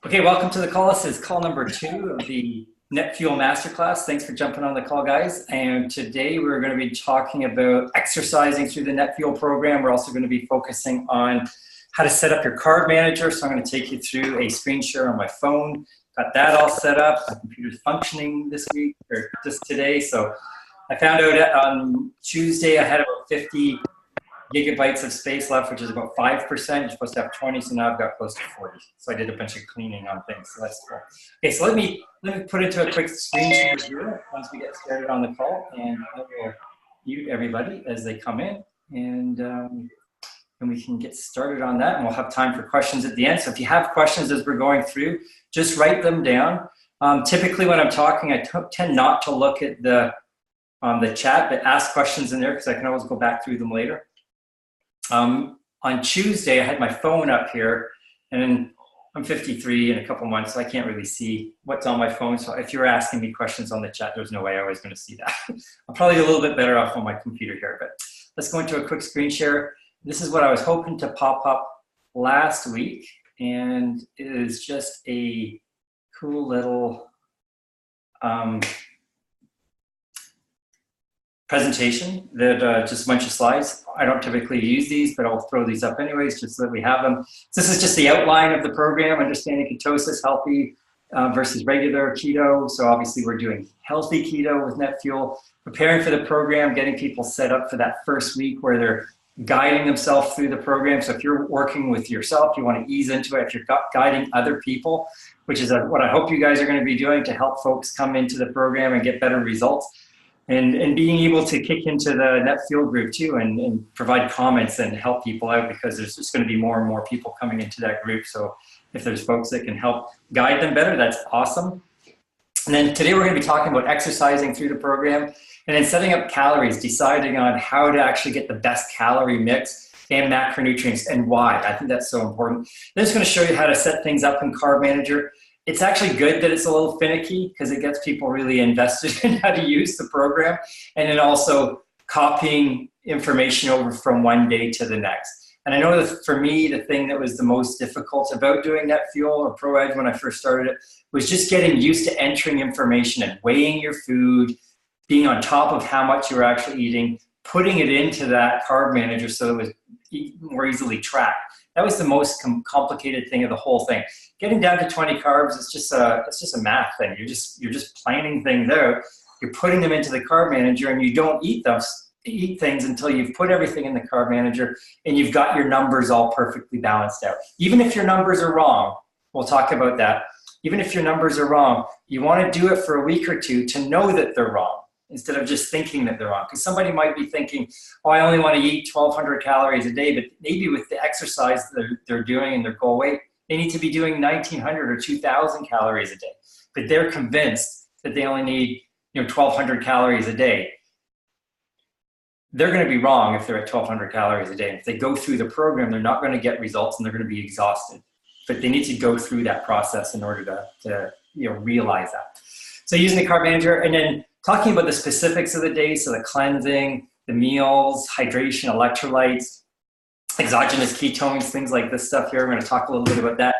Okay, welcome to the call. This is call number 2 of the Net Fuel Masterclass. Thanks for jumping on the call, guys. And today we're going to be talking about exercising through the Net Fuel program. We're also going to be focusing on how to set up your carb manager. So I'm going to take you through a screen share on my phone. Got that all set up. My computer's functioning this week or just today. So I found out on Tuesday I had about 50 gigabytes of space left, which is about 5%. You're supposed to have 20, so now I've got close to 40. So I did a bunch of cleaning on things, so that's cool. Okay, so let me put into a quick screen share here once we get started on the call, and I will mute everybody as they come in, and we can get started on that, and we'll have time for questions at the end. So if you have questions as we're going through, just write them down. Typically when I'm talking, I tend not to look at the chat, but ask questions in there because I can always go back through them later. On Tuesday, I had my phone up here, and I'm 53 in a couple months, so I can't really see what's on my phone. So if you were asking me questions on the chat, there's no way I was going to see that. I'm probably a little bit better off on my computer here, but let's go into a quick screen share. This is what I was hoping to pop up last week, and it is just a cool little presentation that just a bunch of slides. I don't typically use these, but I'll throw these up anyways just so that we have them. So this is just the outline of the program, understanding ketosis, healthy versus regular keto. So obviously we're doing healthy keto with Net Fuel, preparing for the program, getting people set up for that first week where they're guiding themselves through the program. So if you're working with yourself, you want to ease into it. If you're guiding other people, which is what I hope you guys are going to be doing to help folks come into the program and get better results. And being able to kick into the Net Fuel group too and provide comments and help people out, because there's just going to be more and more people coming into that group. So if there's folks that can help guide them better, that's awesome. And then today we're going to be talking about exercising through the program and then setting up calories, deciding on how to actually get the best calorie mix and macronutrients and why. I think that's so important. Then it's going to show you how to set things up in Carb Manager. It's actually good that it's a little finicky because it gets people really invested in how to use the program, and then also copying information over from one day to the next. And I know that for me, the thing that was the most difficult about doing Net Fuel or ProEd when I first started it was just getting used to entering information and weighing your food, being on top of how much you were actually eating, putting it into that carb manager so it was more easily tracked. That was the most complicated thing of the whole thing. Getting down to 20 carbs is just a math thing. You're just planning things out. You're putting them into the carb manager, and you don't eat things until you've put everything in the carb manager and you've got your numbers all perfectly balanced out. Even if your numbers are wrong, we'll talk about that. Even if your numbers are wrong, you want to do it for a week or two to know that they're wrong, instead of just thinking that they're wrong. Because somebody might be thinking, oh, I only want to eat 1,200 calories a day, but maybe with the exercise that they're doing and their goal weight, they need to be doing 1,900 or 2,000 calories a day. But they're convinced that they only need 1,200 calories a day. They're going to be wrong if they're at 1,200 calories a day. And if they go through the program, they're not going to get results and they're going to be exhausted. But they need to go through that process in order to realize that. So using the carb manager, and then talking about the specifics of the day, so the cleansing, the meals, hydration, electrolytes, exogenous ketones, things like this stuff here. We're going to talk a little bit about that.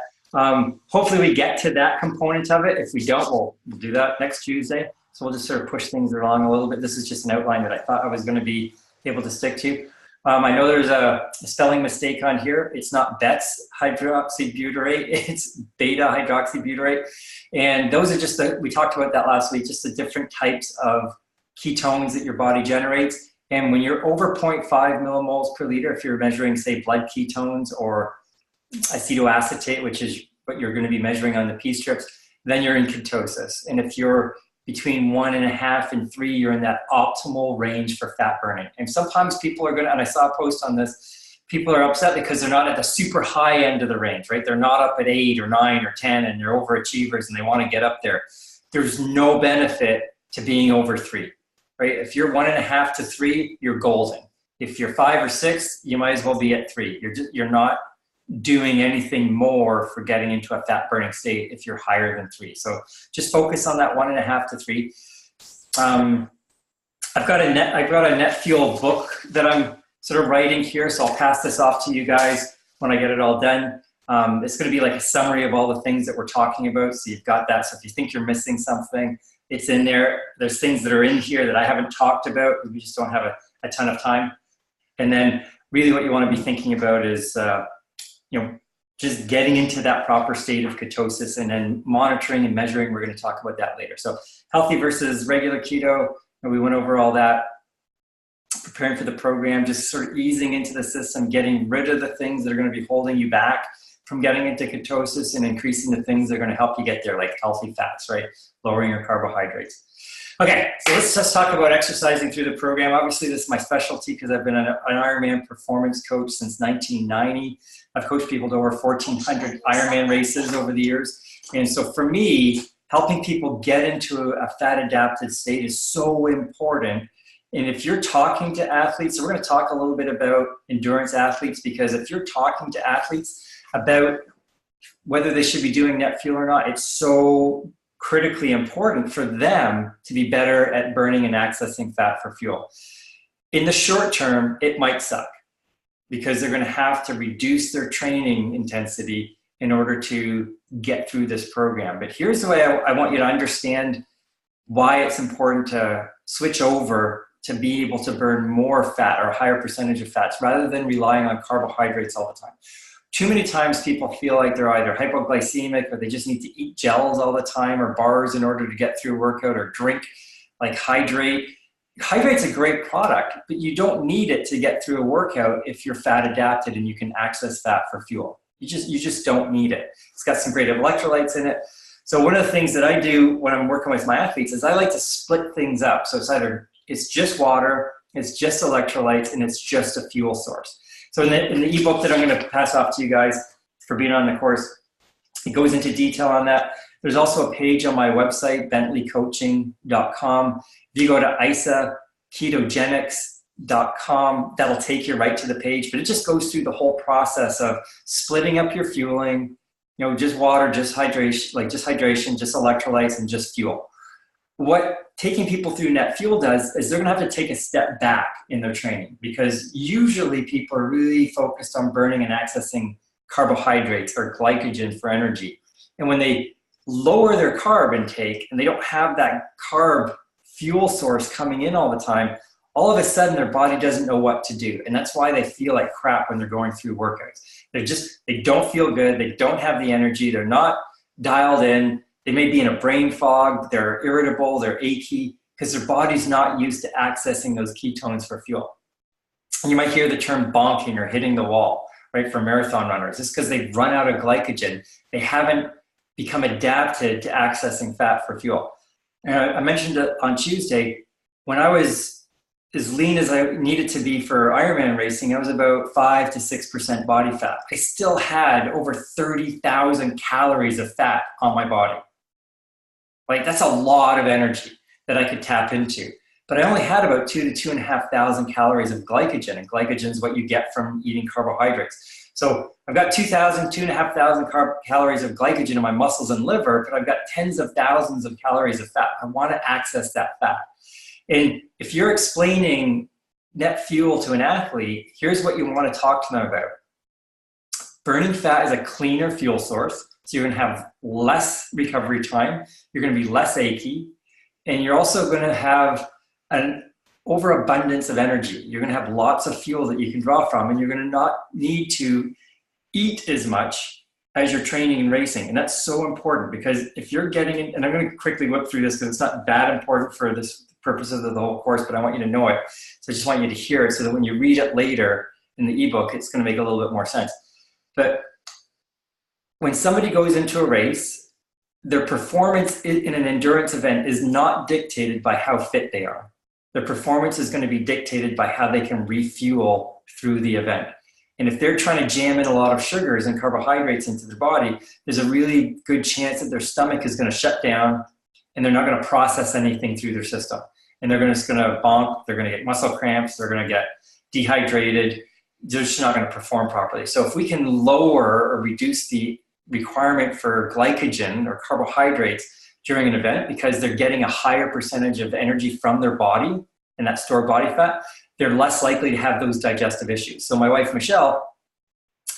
Hopefully we get to that component of it. If we don't, we'll do that next Tuesday. So we'll just sort of push things along a little bit. This is just an outline that I thought I was going to be able to stick to. I know there's a spelling mistake on here. It's not Betz hydroxybutyrate, it's beta hydroxybutyrate. And those are just we talked about that last week, just the different types of ketones that your body generates. And when you're over 0.5 millimoles per liter, if you're measuring, say, blood ketones or acetoacetate, which is what you're going to be measuring on the P strips, then you're in ketosis. And if you're between 1.5 and 3, you're in that optimal range for fat burning. And sometimes people are going to, and I saw a post on this, people are upset because they're not at the super high end of the range, right? They're not up at 8 or 9 or 10 and they're overachievers and they want to get up there. There's no benefit to being over 3, right? If you're 1.5 to 3, you're golden. If you're 5 or 6, you might as well be at 3. You're not doing anything more for getting into a fat burning state if you're higher than 3. So just focus on that 1.5 to 3. I've got a Net Fuel book that I'm sort of writing here, so I'll pass this off to you guys when I get it all done. It's going to be like a summary of all the things that we're talking about. So you've got that. So if you think you're missing something, it's in there. There's things that are in here that I haven't talked about. We just don't have a ton of time. And then really what you want to be thinking about is, just getting into that proper state of ketosis and then monitoring and measuring. We're going to talk about that later. So healthy versus regular keto, and we went over all that. Preparing for the program, just sort of easing into the system, getting rid of the things that are going to be holding you back from getting into ketosis and increasing the things that are going to help you get there, like healthy fats, right? Lowering your carbohydrates. Okay, so let's just talk about exercising through the program. Obviously, this is my specialty because I've been an Ironman performance coach since 1990. I've coached people to over 1,400 Ironman races over the years. And so for me, helping people get into a fat-adapted state is so important. And if you're talking to athletes, so we're going to talk a little bit about endurance athletes, because if you're talking to athletes about whether they should be doing net fuel or not, it's so critically important for them to be better at burning and accessing fat for fuel. In the short term, it might suck because they're going to have to reduce their training intensity in order to get through this program. But here's the way I want you to understand why it's important to switch over to be able to burn more fat or a higher percentage of fats rather than relying on carbohydrates all the time. Too many times people feel like they're either hypoglycemic or they just need to eat gels all the time or bars in order to get through a workout, or drink like Hydrate. Hydrate's a great product, but you don't need it to get through a workout if you're fat adapted and you can access fat for fuel. You just don't need it. It's got some great electrolytes in it. So one of the things that I do when I'm working with my athletes is I like to split things up. So it's just water, it's just electrolytes, and it's just a fuel source. So in the ebook that I'm going to pass off to you guys for being on the course, it goes into detail on that. There's also a page on my website, bentleycoaching.com. If you go to isaketogenics.com, that'll take you right to the page. But it just goes through the whole process of splitting up your fueling, just water, just hydration, just electrolytes, and just fuel. What taking people through net fuel does is they're going to have to take a step back in their training, because usually people are really focused on burning and accessing carbohydrates or glycogen for energy. And when they lower their carb intake and they don't have that carb fuel source coming in all the time, all of a sudden their body doesn't know what to do. And that's why they feel like crap when they're going through workouts. They don't feel good. They don't have the energy. They're not dialed in. They may be in a brain fog, they're irritable, they're achy, because their body's not used to accessing those ketones for fuel. And you might hear the term bonking or hitting the wall, right, for marathon runners. It's because they've run out of glycogen. They haven't become adapted to accessing fat for fuel. And I mentioned it on Tuesday, when I was as lean as I needed to be for Ironman racing, I was about 5 to 6% body fat. I still had over 30,000 calories of fat on my body. Like, that's a lot of energy that I could tap into. But I only had about 2,000 to 2,500 calories of glycogen, and glycogen is what you get from eating carbohydrates. So I've got 2,000, 2,500 calories of glycogen in my muscles and liver, but I've got tens of thousands of calories of fat. I want to access that fat. And if you're explaining net fuel to an athlete, here's what you want to talk to them about. Burning fat is a cleaner fuel source. So you're going to have less recovery time. You're going to be less achy. And you're also going to have an overabundance of energy. You're going to have lots of fuel that you can draw from, and you're going to not need to eat as much as you're training and racing. And that's so important, because if you're getting in, and I'm going to quickly whip through this because it's not that important for this purposes of the whole course, but I want you to know it. So I just want you to hear it so that when you read it later in the ebook, it's going to make a little bit more sense. But when somebody goes into a race, their performance in an endurance event is not dictated by how fit they are. Their performance is going to be dictated by how they can refuel through the event. And if they're trying to jam in a lot of sugars and carbohydrates into their body, there's a really good chance that their stomach is going to shut down and they're not going to process anything through their system. And they're just going to bonk, they're going to get muscle cramps, they're going to get dehydrated, they're just not going to perform properly. So if we can lower or reduce the requirement for glycogen or carbohydrates during an event, because they're getting a higher percentage of energy from their body and that stored body fat, they're less likely to have those digestive issues. So my wife, Michelle,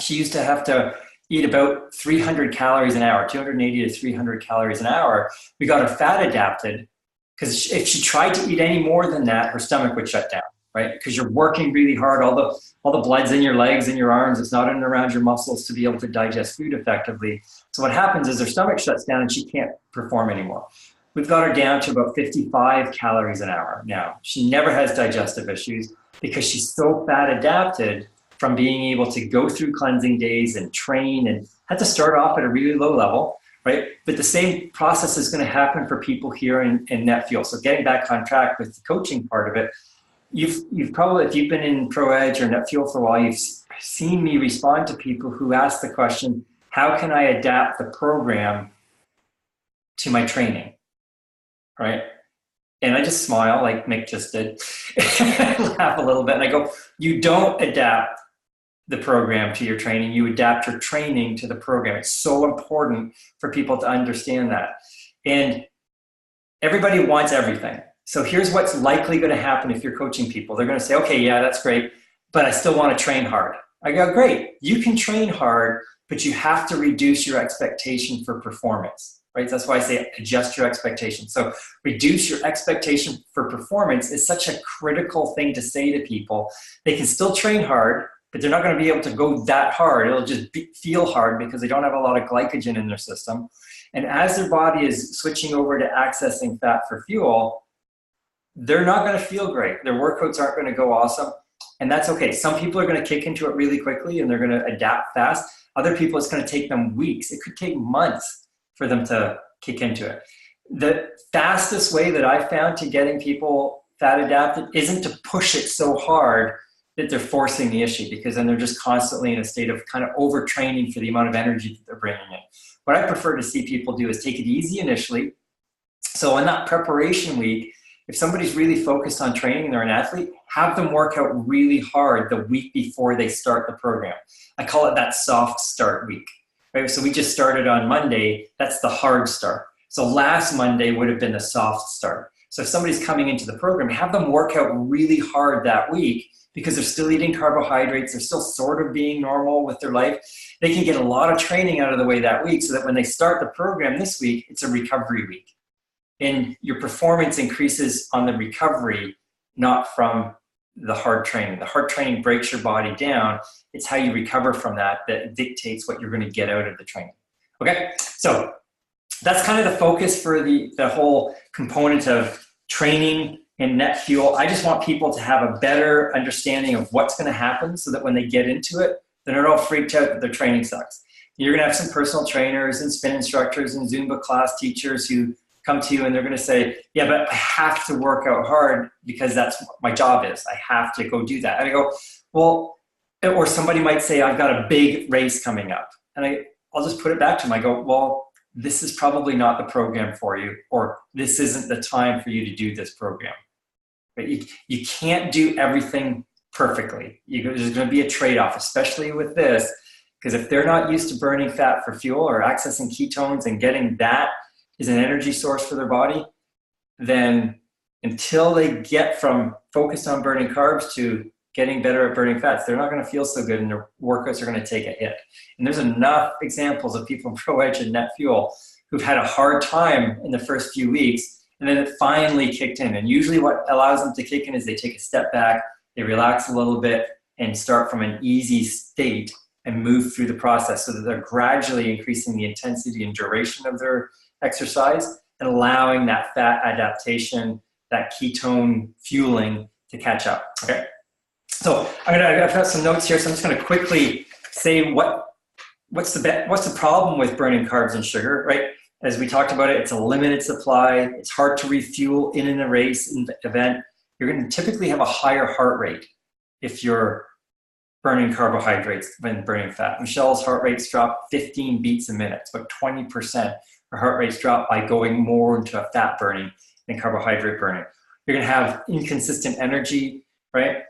she used to have to eat about 300 calories an hour, 280 to 300 calories an hour. We got her fat adapted, because if she tried to eat any more than that, her stomach would shut down, right? Because you're working really hard. All the blood's in your legs and your arms. It's not in and around your muscles to be able to digest food effectively. So what happens is her stomach shuts down and she can't perform anymore. We've got her down to about 55 calories an hour now. She never has digestive issues because she's so fat adapted from being able to go through cleansing days and train, and had to start off at a really low level, right? But the same process is going to happen for people here in Net Fuel. So getting back on track with the coaching part of it, you've probably, if you've been in Pro Edge or Net Fuel for a while, you've seen me respond to people who ask the question, how can I adapt the program to my training, right? And I just smile like Mick just did, laugh a little bit, and I go, you don't adapt the program to your training, you adapt your training to the program. It's so important for people to understand that. And everybody wants everything. So here's what's likely going to happen if you're coaching people. They're going to say, okay, yeah, that's great, but I still want to train hard. I go, great, you can train hard, but you have to reduce your expectation for performance, right? That's why I say adjust your expectation. So reduce your expectation for performance is such a critical thing to say to people. They can still train hard, but they're not going to be able to go that hard. It'll just feel hard because they don't have a lot of glycogen in their system. And as their body is switching over to accessing fat for fuel, they're not going to feel great. Their workouts aren't going to go awesome. And that's okay. Some people are going to kick into it really quickly and they're going to adapt fast. Other people, it's going to take them weeks. It could take months for them to kick into it. The fastest way that I found to getting people fat adapted isn't to push it so hard that they're forcing the issue, because then they're just constantly in a state of kind of overtraining for the amount of energy that they're bringing in. What I prefer to see people do is take it easy initially. So in that preparation week, if somebody's really focused on training, they're an athlete, have them work out really hard the week before they start the program. I call it that soft start week. Right? So we just started on Monday, that's the hard start. So last Monday would have been the soft start. So if somebody's coming into the program, have them work out really hard that week, because they're still eating carbohydrates, they're still sort of being normal with their life. They can get a lot of training out of the way that week, so that when they start the program this week, it's a recovery week. And your performance increases on the recovery, not from the hard training. The hard training breaks your body down. It's how you recover from that that dictates what you're going to get out of the training. Okay, so that's kind of the focus for the whole component of training and Net Fuel. I just want people to have a better understanding of what's going to happen, so that when they get into it, they're not all freaked out that their training sucks. You're going to have some personal trainers and spin instructors and Zumba class teachers who come to you and they're going to say, yeah, but I have to work out hard because that's what my job is. I have to go do that. And I go, well, or somebody might say, I've got a big race coming up. And I'll just put it back to them. I go, well, this is probably not the program for you, or this isn't the time for you to do this program. But you can't do everything perfectly. There's going to be a trade-off, especially with this, because if they're not used to burning fat for fuel or accessing ketones and getting that is an energy source for their body, then until they get from focused on burning carbs to getting better at burning fats, they're not going to feel so good, and their workouts are going to take a hit. And there's enough examples of people in Pro Edge and Net Fuel who've had a hard time in the first few weeks, and then it finally kicked in. And usually what allows them to kick in is they take a step back, they relax a little bit, and start from an easy state and move through the process, so that they're gradually increasing the intensity and duration of their exercise and allowing that fat adaptation, that ketone fueling to catch up. Okay. So I've got some notes here, so I'm just going to quickly say what's the problem with burning carbs and sugar, right? As we talked about it, it's a limited supply. It's hard to refuel in a race event. You're going to typically have a higher heart rate if you're burning carbohydrates than burning fat. Michelle's heart rates drop 15 beats a minute. It's about 20%. Her heart rates drop by going more into a fat burning than carbohydrate burning. You're going to have inconsistent energy, right?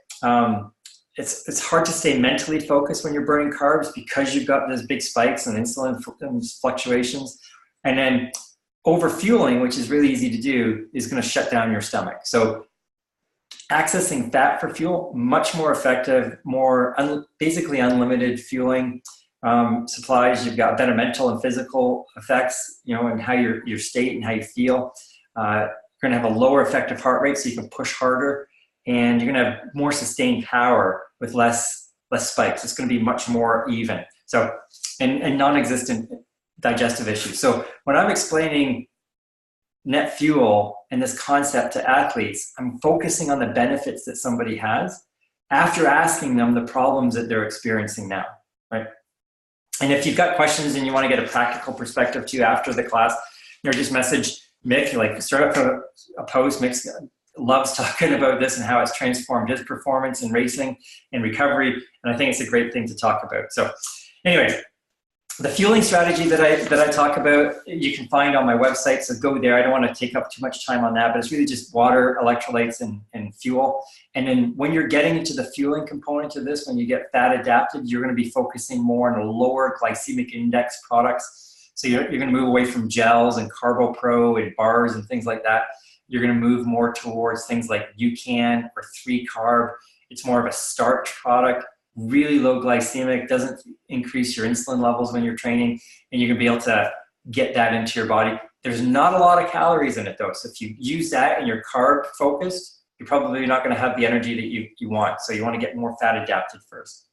It's hard to stay mentally focused when you're burning carbs, because you've got those big spikes and insulin fluctuations. And then overfueling, which is really easy to do, is going to shut down your stomach. So accessing fat for fuel, much more effective, basically unlimited fueling. supplies. You've got better mental and physical effects, you know, and how your state and how you feel. You're going to have a lower effective heart rate, so you can push harder, and you're going to have more sustained power with less spikes. It's going to be much more even. So, and non-existent digestive issues. So when I'm explaining net fuel and this concept to athletes, I'm focusing on the benefits that somebody has after asking them the problems that they're experiencing now, right? And if you've got questions and you want to get a practical perspective too after the class, you know, just message Mick, like start up a post. Mick loves talking about this and how it's transformed his performance in racing and recovery. And I think it's a great thing to talk about. So anyway, the fueling strategy that I talk about, you can find on my website, so go there. I don't want to take up too much time on that, but it's really just water, electrolytes, and fuel. And then when you're getting into the fueling component of this, when you get fat adapted, you're going to be focusing more on the lower glycemic index products. So you're going to move away from gels and Carbo Pro and bars and things like that. You're going to move more towards things like UCAN or 3-carb. It's more of a starch product. Really low glycemic, doesn't increase your insulin levels when you're training, and you're gonna be able to get that into your body. There's not a lot of calories in it though, so if you use that and you're carb focused, you're probably not gonna have the energy that you want, so you wanna get more fat adapted first.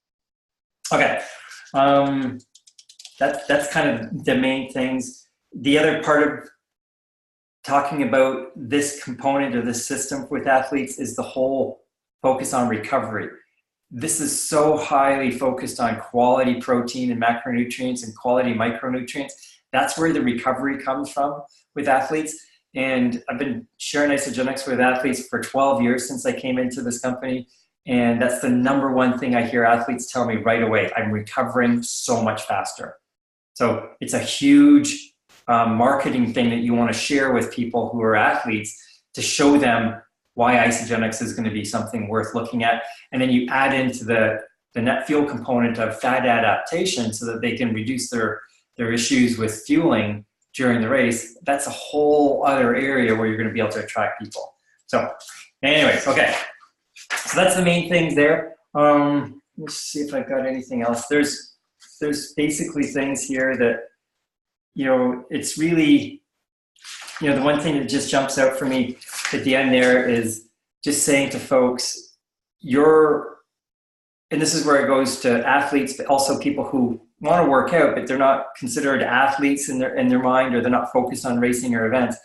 Okay, that's kind of the main things. The other part of talking about this component of this system with athletes is the whole focus on recovery. This is so highly focused on quality protein and macronutrients and quality micronutrients. That's where the recovery comes from with athletes. And I've been sharing isogenics with athletes for 12 years since I came into this company. And that's the number one thing I hear athletes tell me right away. I'm recovering so much faster. So it's a huge marketing thing that you want to share with people who are athletes to show them why isogenics is going to be something worth looking at. And then you add into the net fuel component of fat adaptation so that they can reduce their issues with fueling during the race. That's a whole other area where you're going to be able to attract people. So anyways, okay. So that's the main things there. Let's see if I've got anything else. There's basically things here that, you know, it's really, you know, the one thing that just jumps out for me at the end there is just saying to folks, and this is where it goes to athletes, but also people who want to work out, but they're not considered athletes in their mind, or they're not focused on racing or events.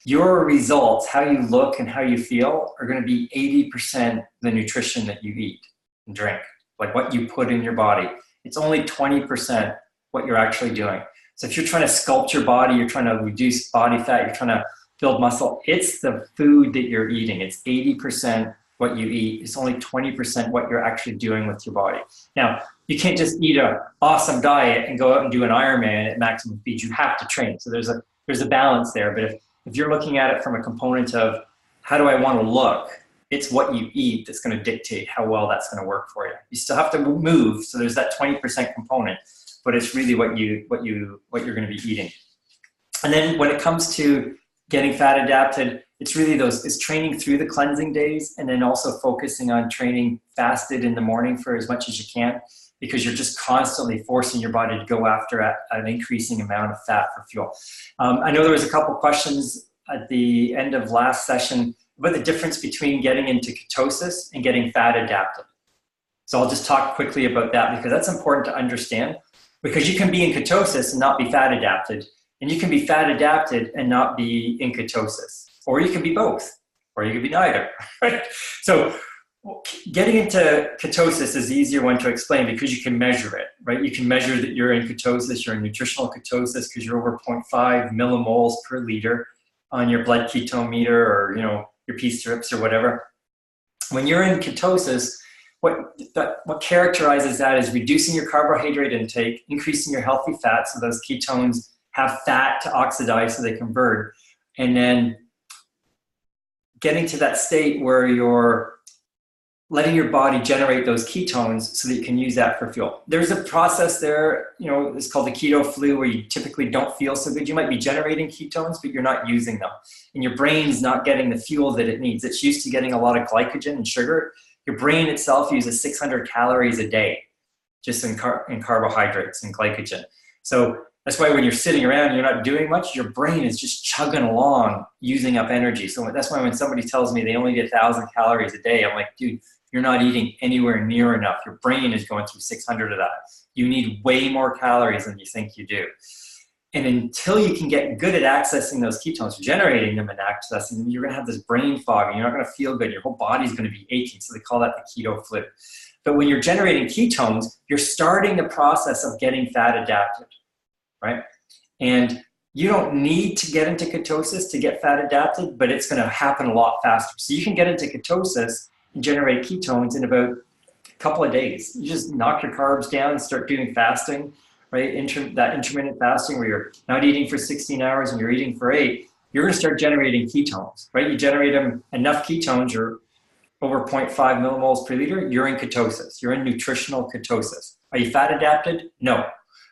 Your results, how you look and how you feel, are going to be 80% the nutrition that you eat and drink, like what you put in your body. It's only 20% what you're actually doing. So if you're trying to sculpt your body, you're trying to reduce body fat, you're trying to build muscle, it's the food that you're eating. It's 80% what you eat. It's only 20% what you're actually doing with your body. Now, you can't just eat an awesome diet and go out and do an Ironman at maximum speed. You have to train. So there's a balance there. But if you're looking at it from a component of how do I want to look, it's what you eat that's going to dictate how well that's going to work for you. You still have to move. So there's that 20% component, but it's really what you're going to be eating. And then when it comes to getting fat adapted, it's really it's training through the cleansing days, and then also focusing on training fasted in the morning for as much as you can, because you're just constantly forcing your body to go after an increasing amount of fat for fuel. I know there was a couple questions at the end of last session about the difference between getting into ketosis and getting fat adapted. So I'll just talk quickly about that, because that's important to understand, because you can be in ketosis and not be fat adapted, and you can be fat adapted and not be in ketosis, or you can be both, or you can be neither, right? So getting into ketosis is the easier one to explain, because you can measure it, right? You can measure that you're in ketosis, you're in nutritional ketosis, because you're over 0.5 millimoles per liter on your blood ketone meter, or, you know, your P-strips or whatever. When you're in ketosis, what characterizes that is reducing your carbohydrate intake, increasing your healthy fat, so those ketones have fat to oxidize so they can burn, and then getting to that state where you're letting your body generate those ketones so that you can use that for fuel. There's a process there, you know, it's called the keto flu, where you typically don't feel so good. You might be generating ketones, but you're not using them. And your brain's not getting the fuel that it needs. It's used to getting a lot of glycogen and sugar. Your brain itself uses 600 calories a day just in carbohydrates and glycogen. So that's why when you're sitting around and you're not doing much, your brain is just chugging along, using up energy. So that's why when somebody tells me they only get 1,000 calories a day, I'm like, dude, you're not eating anywhere near enough. Your brain is going through 600 of that. You need way more calories than you think you do. And until you can get good at accessing those ketones, generating them and accessing them, you're going to have this brain fog and you're not going to feel good. Your whole body's going to be aching. So they call that the keto flu. But when you're generating ketones, you're starting the process of getting fat adapted, right? And you don't need to get into ketosis to get fat adapted, but it's going to happen a lot faster. So you can get into ketosis and generate ketones in about a couple of days. You just knock your carbs down and start doing fasting. Right? That intermittent fasting where you're not eating for 16 hours and you're eating for 8, you're going to start generating ketones, right? You generate them enough ketones, you're over 0.5 millimoles per liter, you're in ketosis. You're in nutritional ketosis. Are you fat adapted? No,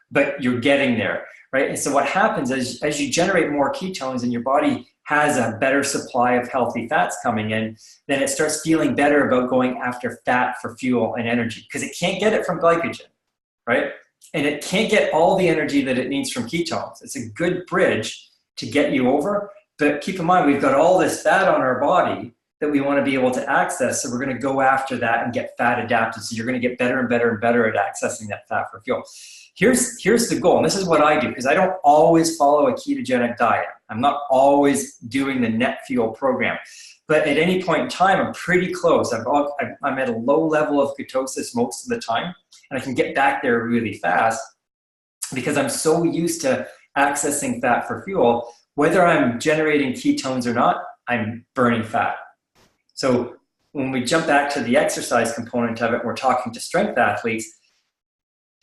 but you're getting there, right? And so what happens is as you generate more ketones and your body has a better supply of healthy fats coming in, then it starts feeling better about going after fat for fuel and energy because it can't get it from glycogen, right? And it can't get all the energy that it needs from ketones. It's a good bridge to get you over. But keep in mind, we've got all this fat on our body that we want to be able to access. So we're going to go after that and get fat adapted. So you're going to get better and better and better at accessing that fat for fuel. Here's the goal. And this is what I do because I don't always follow a ketogenic diet. I'm not always doing the net fuel program. But at any point in time, I'm pretty close. I'm at a low level of ketosis most of the time. And I can get back there really fast because I'm so used to accessing fat for fuel. Whether I'm generating ketones or not, I'm burning fat. So when we jump back to the exercise component of it, we're talking to strength athletes.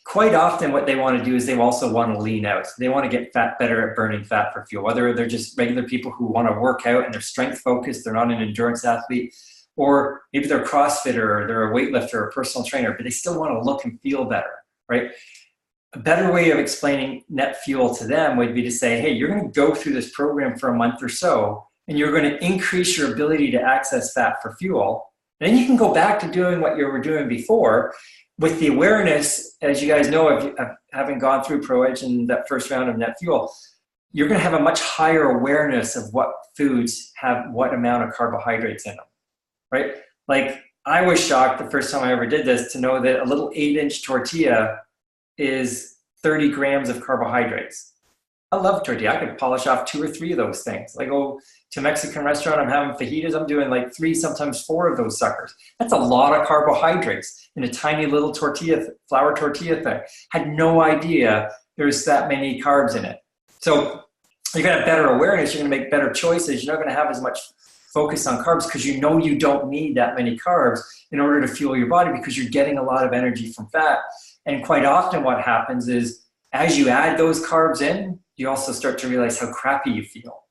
Quite often what they want to do is they also want to lean out. They want to get better at burning fat for fuel, whether they're just regular people who want to work out and they're strength focused, they're not an endurance athlete, or maybe they're a CrossFitter or they're a weightlifter or a personal trainer, but they still want to look and feel better, right? A better way of explaining net fuel to them would be to say, hey, you're going to go through this program for a month or so, and you're going to increase your ability to access fat for fuel. And then you can go back to doing what you were doing before with the awareness, as you guys know, of having gone through ProEdge and that first round of net fuel, you're going to have a much higher awareness of what foods have what amount of carbohydrates in them. Right? Like I was shocked the first time I ever did this to know that a little 8-inch tortilla is 30 grams of carbohydrates. I love tortilla. I could polish off 2 or 3 of those things. I go to a Mexican restaurant, I'm having fajitas, I'm doing like 3, sometimes 4 of those suckers. That's a lot of carbohydrates in a tiny little tortilla, flour tortilla thing. Had no idea there's that many carbs in it. So you're gonna have better awareness, you're gonna make better choices, you're not gonna have as much focus on carbs because you know you don't need that many carbs in order to fuel your body because you're getting a lot of energy from fat. And quite often what happens is as you add those carbs in, you also start to realize how crappy you feel,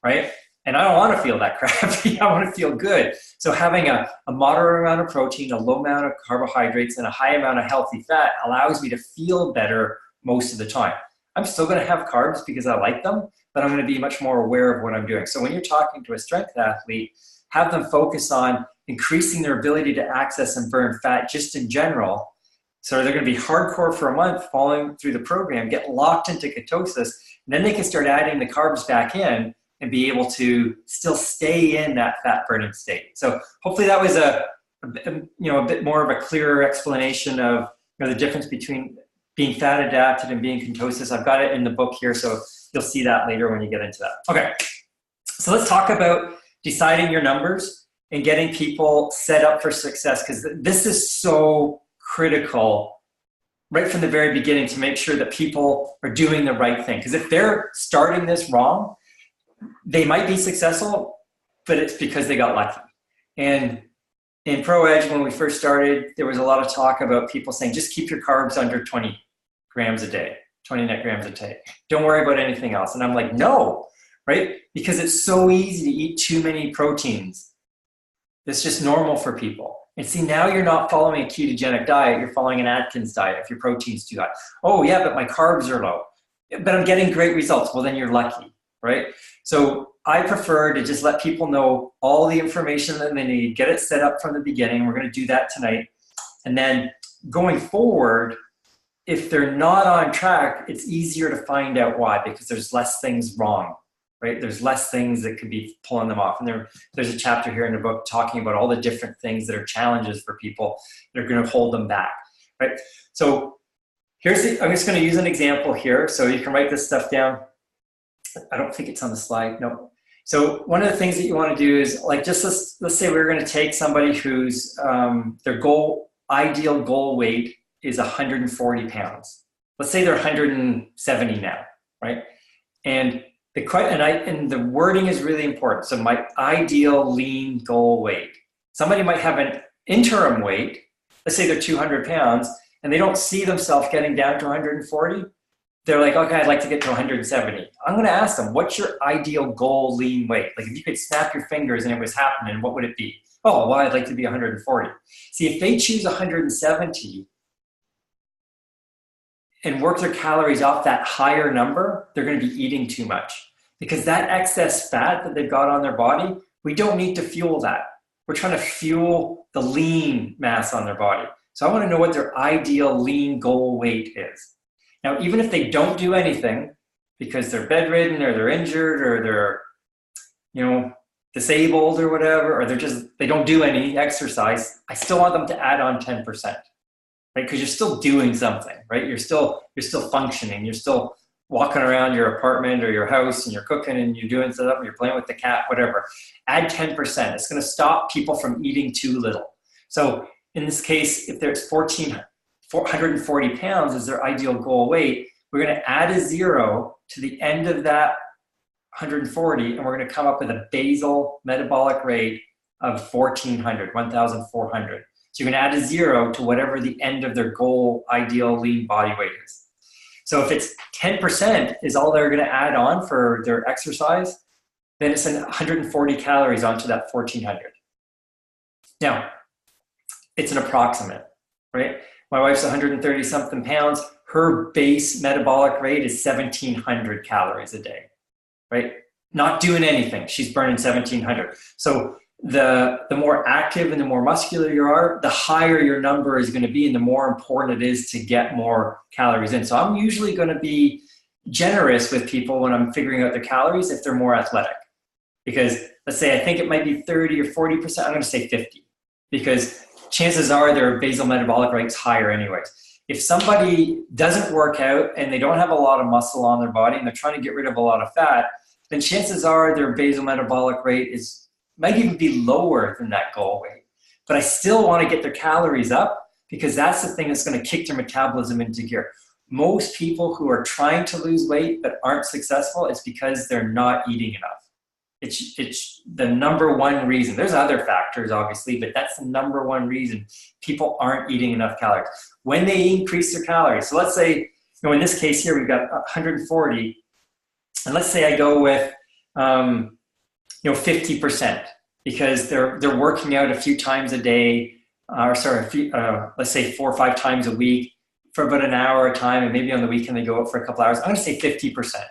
right? And I don't want to feel that crappy. I want to feel good. So having a moderate amount of protein, a low amount of carbohydrates, and a high amount of healthy fat allows me to feel better most of the time. I'm still going to have carbs because I like them, but I'm going to be much more aware of what I'm doing. So when you're talking to a strength athlete, have them focus on increasing their ability to access and burn fat just in general. So they're going to be hardcore for a month, following through the program, get locked into ketosis, and then they can start adding the carbs back in and be able to still stay in that fat burning state. So hopefully that was a bit more of a clearer explanation of the difference between being fat adapted and being ketosis. I've got it in the book here, so you'll see that later when you get into that. Okay, so let's talk about deciding your numbers and getting people set up for success, because this is so critical right from the very beginning to make sure that people are doing the right thing. Because if they're starting this wrong, they might be successful, but it's because they got lucky. And in ProEdge, when we first started, there was a lot of talk about people saying, just keep your carbs under 20 grams a day, 20 net grams a day. Don't worry about anything else. And I'm like, no, right? Because it's so easy to eat too many proteins. It's just normal for people. And see, now you're not following a ketogenic diet, you're following an Atkins diet if your protein's too high. Oh yeah, but my carbs are low. But I'm getting great results. Well, then you're lucky, right? So I prefer to just let people know all the information that they need, get it set up from the beginning. We're going to do that tonight. And then going forward, if they're not on track, it's easier to find out why, because there's less things wrong, right? There's less things that could be pulling them off. And there's a chapter here in the book talking about all the different things that are challenges for people that are going to hold them back, right? So I'm just going to use an example here. So you can write this stuff down. I don't think it's on the slide. No. So one of the things that you want to do is, like, just let's say we're going to take somebody whose their ideal goal weight is 140 pounds. Let's say they're 170 now, right? And the wording is really important. So my ideal lean goal weight. Somebody might have an interim weight. Let's say they're 200 pounds and they don't see themselves getting down to 140. They're like, okay, I'd like to get to 170. I'm going to ask them, what's your ideal goal lean weight? Like, if you could snap your fingers and it was happening, what would it be? Oh, well, I'd like to be 140. See, if they choose 170 and work their calories off that higher number, they're going to be eating too much, because that excess fat that they've got on their body, we don't need to fuel that. We're trying to fuel the lean mass on their body. So I want to know what their ideal lean goal weight is. Now, even if they don't do anything because they're bedridden or they're injured or they're, disabled or whatever, or they don't do any exercise, I still want them to add on 10%, right? Because you're still doing something, right? You're still functioning. You're still walking around your apartment or your house and you're cooking and you're doing stuff, you're playing with the cat, whatever. Add 10%. It's going to stop people from eating too little. So in this case, if there's 440 pounds is their ideal goal weight, we're going to add a 0 to the end of that 140, and we're going to come up with a basal metabolic rate of 1,400. So you're going to add a 0 to whatever the end of their goal ideal lean body weight is. So if it's 10% is all they're going to add on for their exercise, then it's 140 calories onto that 1,400. Now, it's an approximate, right? My wife's 130 something pounds. Her base metabolic rate is 1,700 calories a day, right? Not doing anything. She's burning 1,700. So the more active and the more muscular you are, the higher your number is going to be and the more important it is to get more calories in. So I'm usually going to be generous with people when I'm figuring out their calories if they're more athletic. Because let's say I think it might be 30 or 40%, I'm going to say 50. Because chances are their basal metabolic rate's higher anyways. If somebody doesn't work out and they don't have a lot of muscle on their body and they're trying to get rid of a lot of fat, then chances are their basal metabolic rate might even be lower than that goal weight. But I still want to get their calories up because that's the thing that's going to kick their metabolism into gear. Most people who are trying to lose weight but aren't successful, it's because they're not eating enough. It's the number one reason. There's other factors, obviously, but that's the number one reason people aren't eating enough calories. When they increase their calories, so let's say, in this case here, we've got 140, and let's say I go with, 50%, because they're working out a few times a day, let's say 4 or 5 times a week for about an hour at a time, and maybe on the weekend they go out for a couple hours. I'm going to say 50%,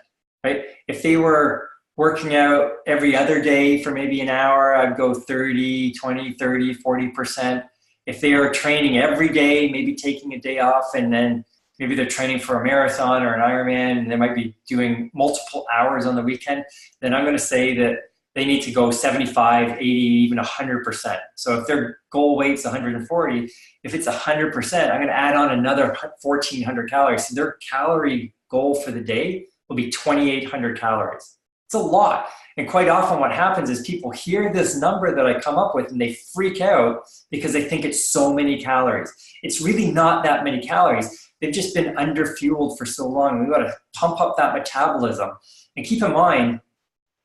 right? If they were working out every other day for maybe an hour, I'd go 30, 20, 30, 40%. If they are training every day, maybe taking a day off, and then maybe they're training for a marathon or an Ironman, and they might be doing multiple hours on the weekend, then I'm going to say that they need to go 75, 80, even 100%. So if their goal weight's 140, if it's 100%, I'm going to add on another 1,400 calories. So their calorie goal for the day will be 2,800 calories. It's a lot. And quite often what happens is people hear this number that I come up with and they freak out because they think it's so many calories. It's really not that many calories. They've just been under-fueled for so long. We've got to pump up that metabolism. And keep in mind,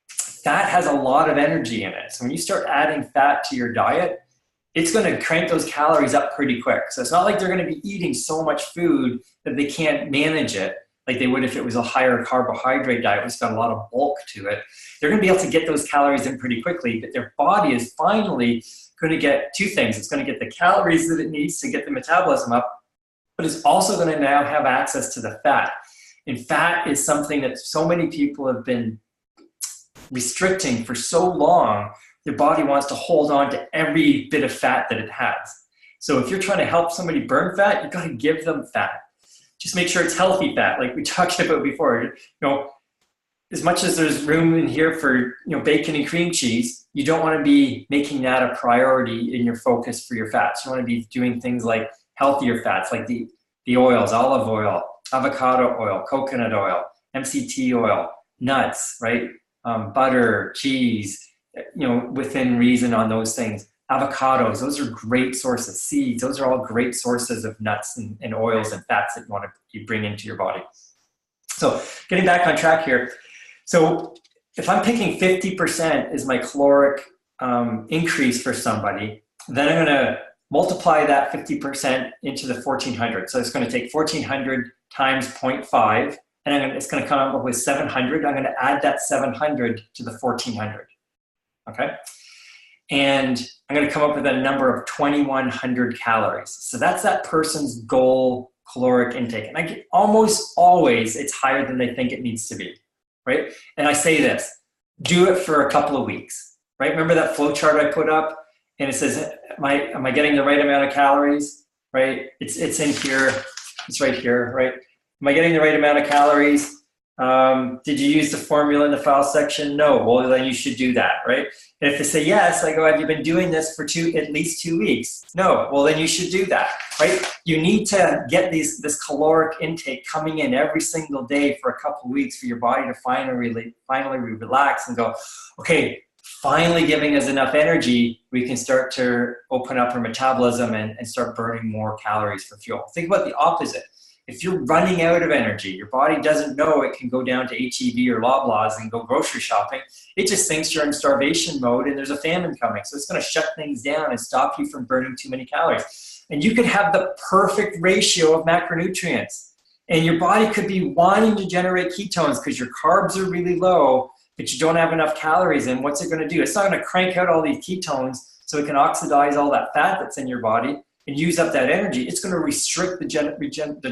fat has a lot of energy in it. So when you start adding fat to your diet, it's going to crank those calories up pretty quick. So it's not like they're going to be eating so much food that they can't manage it like they would if it was a higher carbohydrate diet, which got a lot of bulk to it. They're going to be able to get those calories in pretty quickly, but their body is finally going to get two things. It's going to get the calories that it needs to get the metabolism up, but it's also going to now have access to the fat. And fat is something that so many people have been restricting for so long, their body wants to hold on to every bit of fat that it has. So if you're trying to help somebody burn fat, you've got to give them fat. just make sure it's healthy fat, like we talked about before. You know, as much as there's room in here for, you know, bacon and cream cheese, you don't want to be making that a priority in your focus for your fats. You want to be doing things like healthier fats, like the oils, olive oil, avocado oil, coconut oil, MCT oil, nuts, right? Butter, cheese, you know, within reason on those things. Avocados, those are great sources. Seeds, those are all great sources of nuts and oils and fats that you bring into your body. So getting back on track here. So if I'm picking 50% is my caloric increase for somebody, then I'm going to multiply that 50% into the 1400. So it's going to take 1400 times 0.5, and it's going to come up with 700. I'm going to add that 700 to the 1400. Okay? And I'm going to come up with a number of 2100 calories. So that's that person's goal caloric intake. And I get almost always it's higher than they think it needs to be, right? And I say this, do it for a couple of weeks, right? Remember that flow chart I put up? And it says, am I getting the right amount of calories, right? It's in here, it's right here, right? Am I getting the right amount of calories? Did you use the formula in the file section? No. Well, then you should do that, right? And if they say yes, I go, have you been doing this for at least 2 weeks? No. Well, then you should do that, right? You need to get this caloric intake coming in every single day for a couple of weeks for your body to finally relax and go, okay, finally giving us enough energy, we can start to open up our metabolism and start burning more calories for fuel. Think about the opposite. If you're running out of energy, your body doesn't know it can go down to HEB or Loblaws and go grocery shopping. It just thinks you're in starvation mode and there's a famine coming. So it's going to shut things down and stop you from burning too many calories. And you could have the perfect ratio of macronutrients. And your body could be wanting to generate ketones because your carbs are really low, but you don't have enough calories in. What's it going to do? It's not going to crank out all these ketones so it can oxidize all that fat that's in your body and use up that energy. It's going to restrict the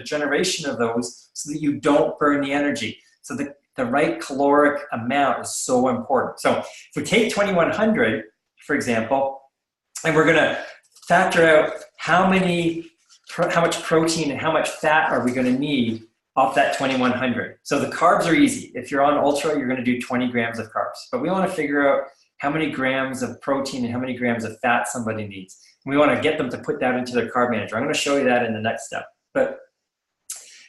generation of those so that you don't burn the energy. So the right caloric amount is so important. So if we take 2100, for example, and we're going to factor out how much protein and how much fat are we going to need off that 2100. So the carbs are easy. If you're on ultra, you're going to do 20 grams of carbs. But we want to figure out how many grams of protein and how many grams of fat somebody needs. We want to get them to put that into their carb manager. I'm going to show you that in the next step. But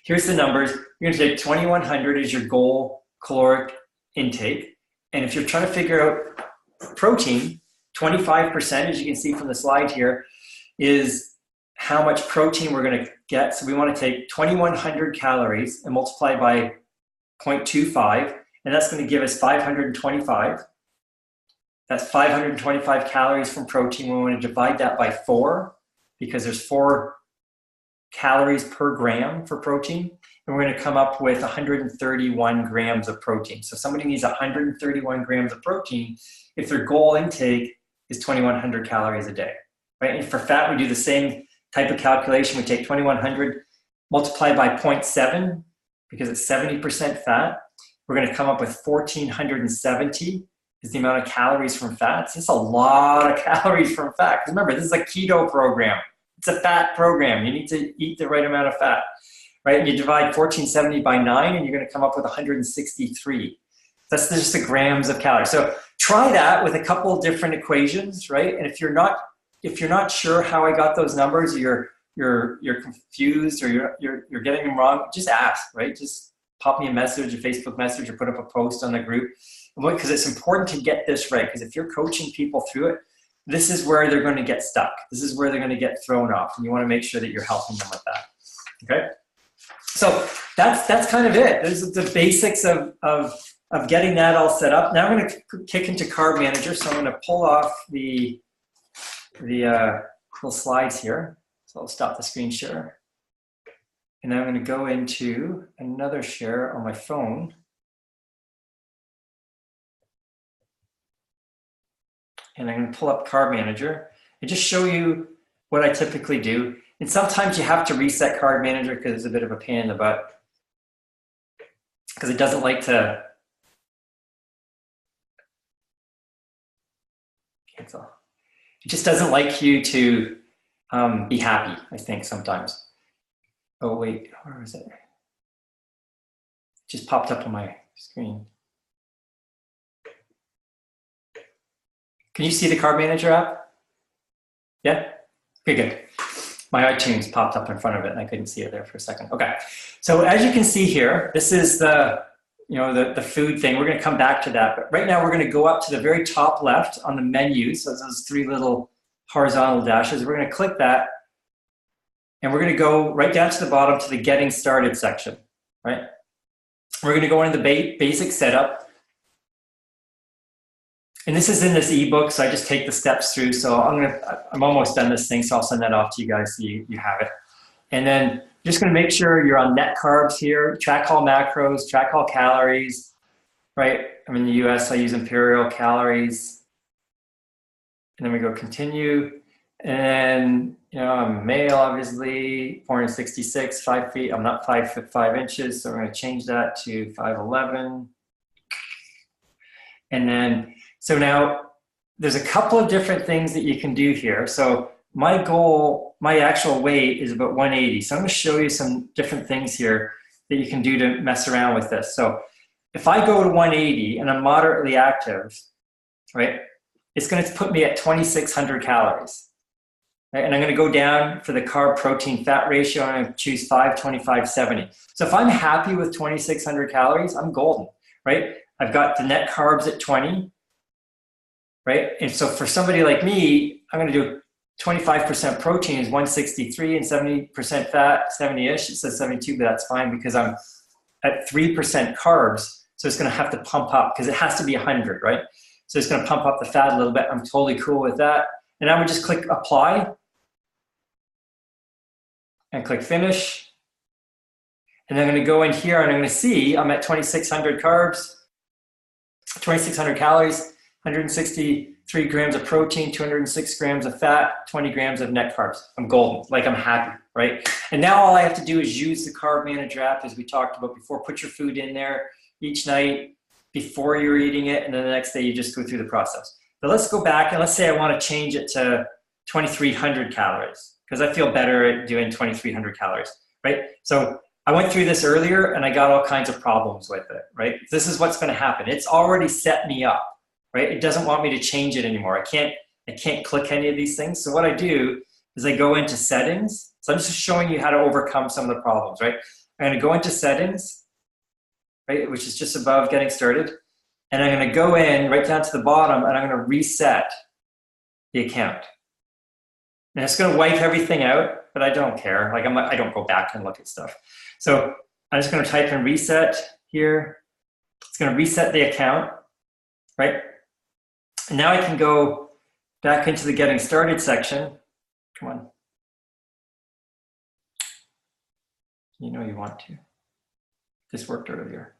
here's the numbers. You're going to take 2100 as your goal caloric intake. And if you're trying to figure out protein, 25%, as you can see from the slide here, is how much protein we're going to get. So we want to take 2100 calories and multiply by 0.25, and that's going to give us 525. That's 525 calories from protein. We want to divide that by 4 because there's 4 calories per gram for protein. And we're going to come up with 131 grams of protein. So somebody needs 131 grams of protein if their goal intake is 2100 calories a day. Right? And for fat, we do the same type of calculation. We take 2100 multiplied by 0.7 because it's 70% fat. We're going to come up with 1470 is the amount of calories from fats. It's a lot of calories from fat. Because remember, this is a keto program. It's a fat program. You need to eat the right amount of fat, right? And you divide 1470 by 9, and you're going to come up with 163. That's just the grams of calories. So try that with a couple of different equations, right? And if you're not sure how I got those numbers, you're confused or you're getting them wrong, just ask, right? Just pop me a message, a Facebook message, or put up a post on the group. Because it's important to get this right. Because if you're coaching people through it, this is where they're going to get stuck. This is where they're going to get thrown off. And you want to make sure that you're helping them with that. Okay? So that's kind of it. Those are the basics of getting that all set up. Now I'm going to kick into Carb Manager. So I'm going to pull off the little slides here. So I'll stop the screen share. And now I'm going to go into another share on my phone. And I'm going to pull up Carb Manager and just show you what I typically do. And sometimes you have to reset Carb Manager because it's a bit of a pain in the butt. Because it doesn't like to cancel. It just doesn't like you to be happy, I think, sometimes. Oh wait, where was it? It just popped up on my screen. Can you see the Carb Manager app? Yeah? Okay, good. My iTunes popped up in front of it and I couldn't see it there for a second. Okay, so as you can see here, this is the, you know, the food thing. We're gonna come back to that, but right now we're gonna go up to the very top left on the menu. So those three little horizontal dashes, we're gonna click that and we're gonna go right down to the bottom to the Getting Started section, right? We're gonna go into the basic setup. And this is in this ebook, so I just take the steps through. So I'm almost done this thing, so I'll send that off to you guys so you have it. And then just gonna make sure you're on net carbs here, track all macros, track all calories, right? I'm in the US, I use imperial calories. And then we go continue. And you know, I'm a male, obviously, born in 66, 5 feet. I'm not 5 foot 5 inches, so we're gonna change that to 5'11". And then, so now there's a couple of different things that you can do here. So my goal, my actual weight is about 180. So I'm gonna show you some different things here that you can do to mess around with this. So if I go to 180 and I'm moderately active, right, it's gonna put me at 2,600 calories. Right? And I'm gonna go down for the carb protein fat ratio and I'm gonna choose 5, 25, 70. So if I'm happy with 2,600 calories, I'm golden, right? I've got the net carbs at 20, right? And so for somebody like me, I'm gonna do 25% protein is 163 and 70% fat, 70-ish, it says 72, but that's fine because I'm at 3% carbs. So it's gonna have to pump up because it has to be 100, right? So it's gonna pump up the fat a little bit. I'm totally cool with that. And I would just click apply and click finish. And then I'm gonna go in here and I'm gonna see I'm at 2,600 carbs, 2,600 calories, 163 grams of protein, 206 grams of fat, 20 grams of net carbs. I'm golden, like I'm happy, right? And now all I have to do is use the Carb Manager app as we talked about before, put your food in there each night before you're eating it, and then the next day you just go through the process. But let's go back and let's say I wanna change it to 2,300 calories because I feel better at doing 2,300 calories, right? So I went through this earlier and I got all kinds of problems with it, right? This is what's gonna happen. It's already set me up, right? It doesn't want me to change it anymore. I can't click any of these things. So what I do is I go into settings. So I'm just showing you how to overcome some of the problems, right? I'm gonna go into settings, right? Which is just above getting started. And I'm gonna go in right down to the bottom and I'm gonna reset the account. And it's gonna wipe everything out, but I don't care. Like I don't go back and look at stuff. So I'm just gonna type in reset here. It's gonna reset the account, right? And now I can go back into the getting started section. Come on. You know you want to. This worked earlier.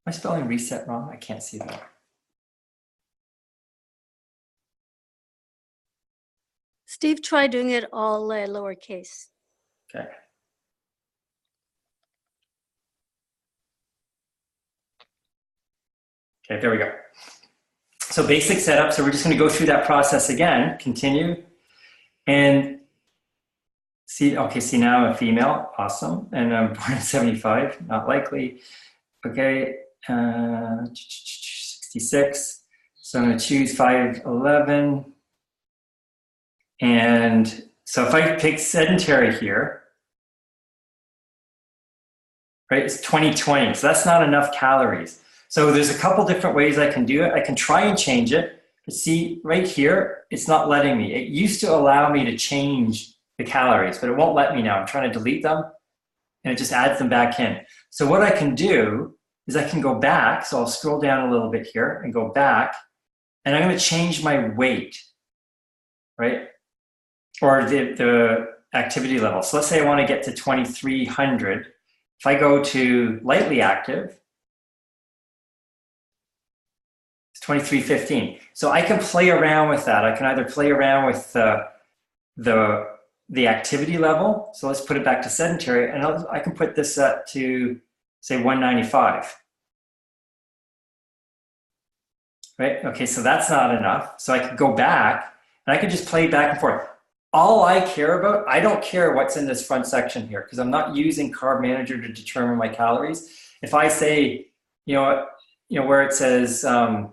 Am I spelling reset wrong? I can't see that. Steve, try doing it all lowercase. Okay. Okay, there we go. So basic setup. So we're just going to go through that process again. Continue. And see, okay, see now I'm a female. Awesome. And I'm born in 75. Not likely. Okay. 66. So I'm going to choose 5'11". And so if I pick sedentary here, right, it's 20/20. So that's not enough calories. So there's a couple different ways I can do it. I can try and change it. But see, right here, it's not letting me. It used to allow me to change the calories, but it won't let me now. I'm trying to delete them, and it just adds them back in. So what I can do is I can go back. So I'll scroll down a little bit here and go back, and I'm going to change my weight, right? Or the activity level. So let's say I want to get to 2,300. If I go to lightly active, 2315. So I can play around with that. I can either play around with the activity level. So let's put it back to sedentary, and I can put this up to say 195. right? Okay, so that's not enough. So I could go back and I could just play back and forth. All I care about, I don't care what's in this front section here because I'm not using Carb Manager to determine my calories. If I say, where it says in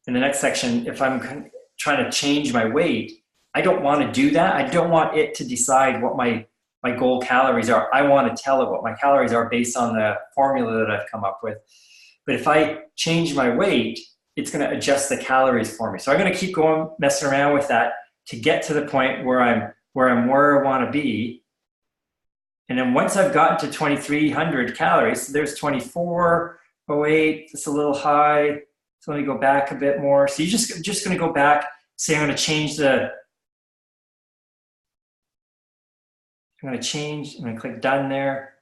the next section, if I'm trying to change my weight, I don't want to do that. I don't want it to decide what my goal calories are. I want to tell it what my calories are based on the formula that I've come up with. But if I change my weight, it's going to adjust the calories for me. So I'm going to keep going, messing around with that to get to the point where I'm where I want to be. And then once I've gotten to 2,300 calories, so there's 2408, it's a little high. So let me go back a bit more. So you're just going to go back, say I'm going to change I'm going to click done there,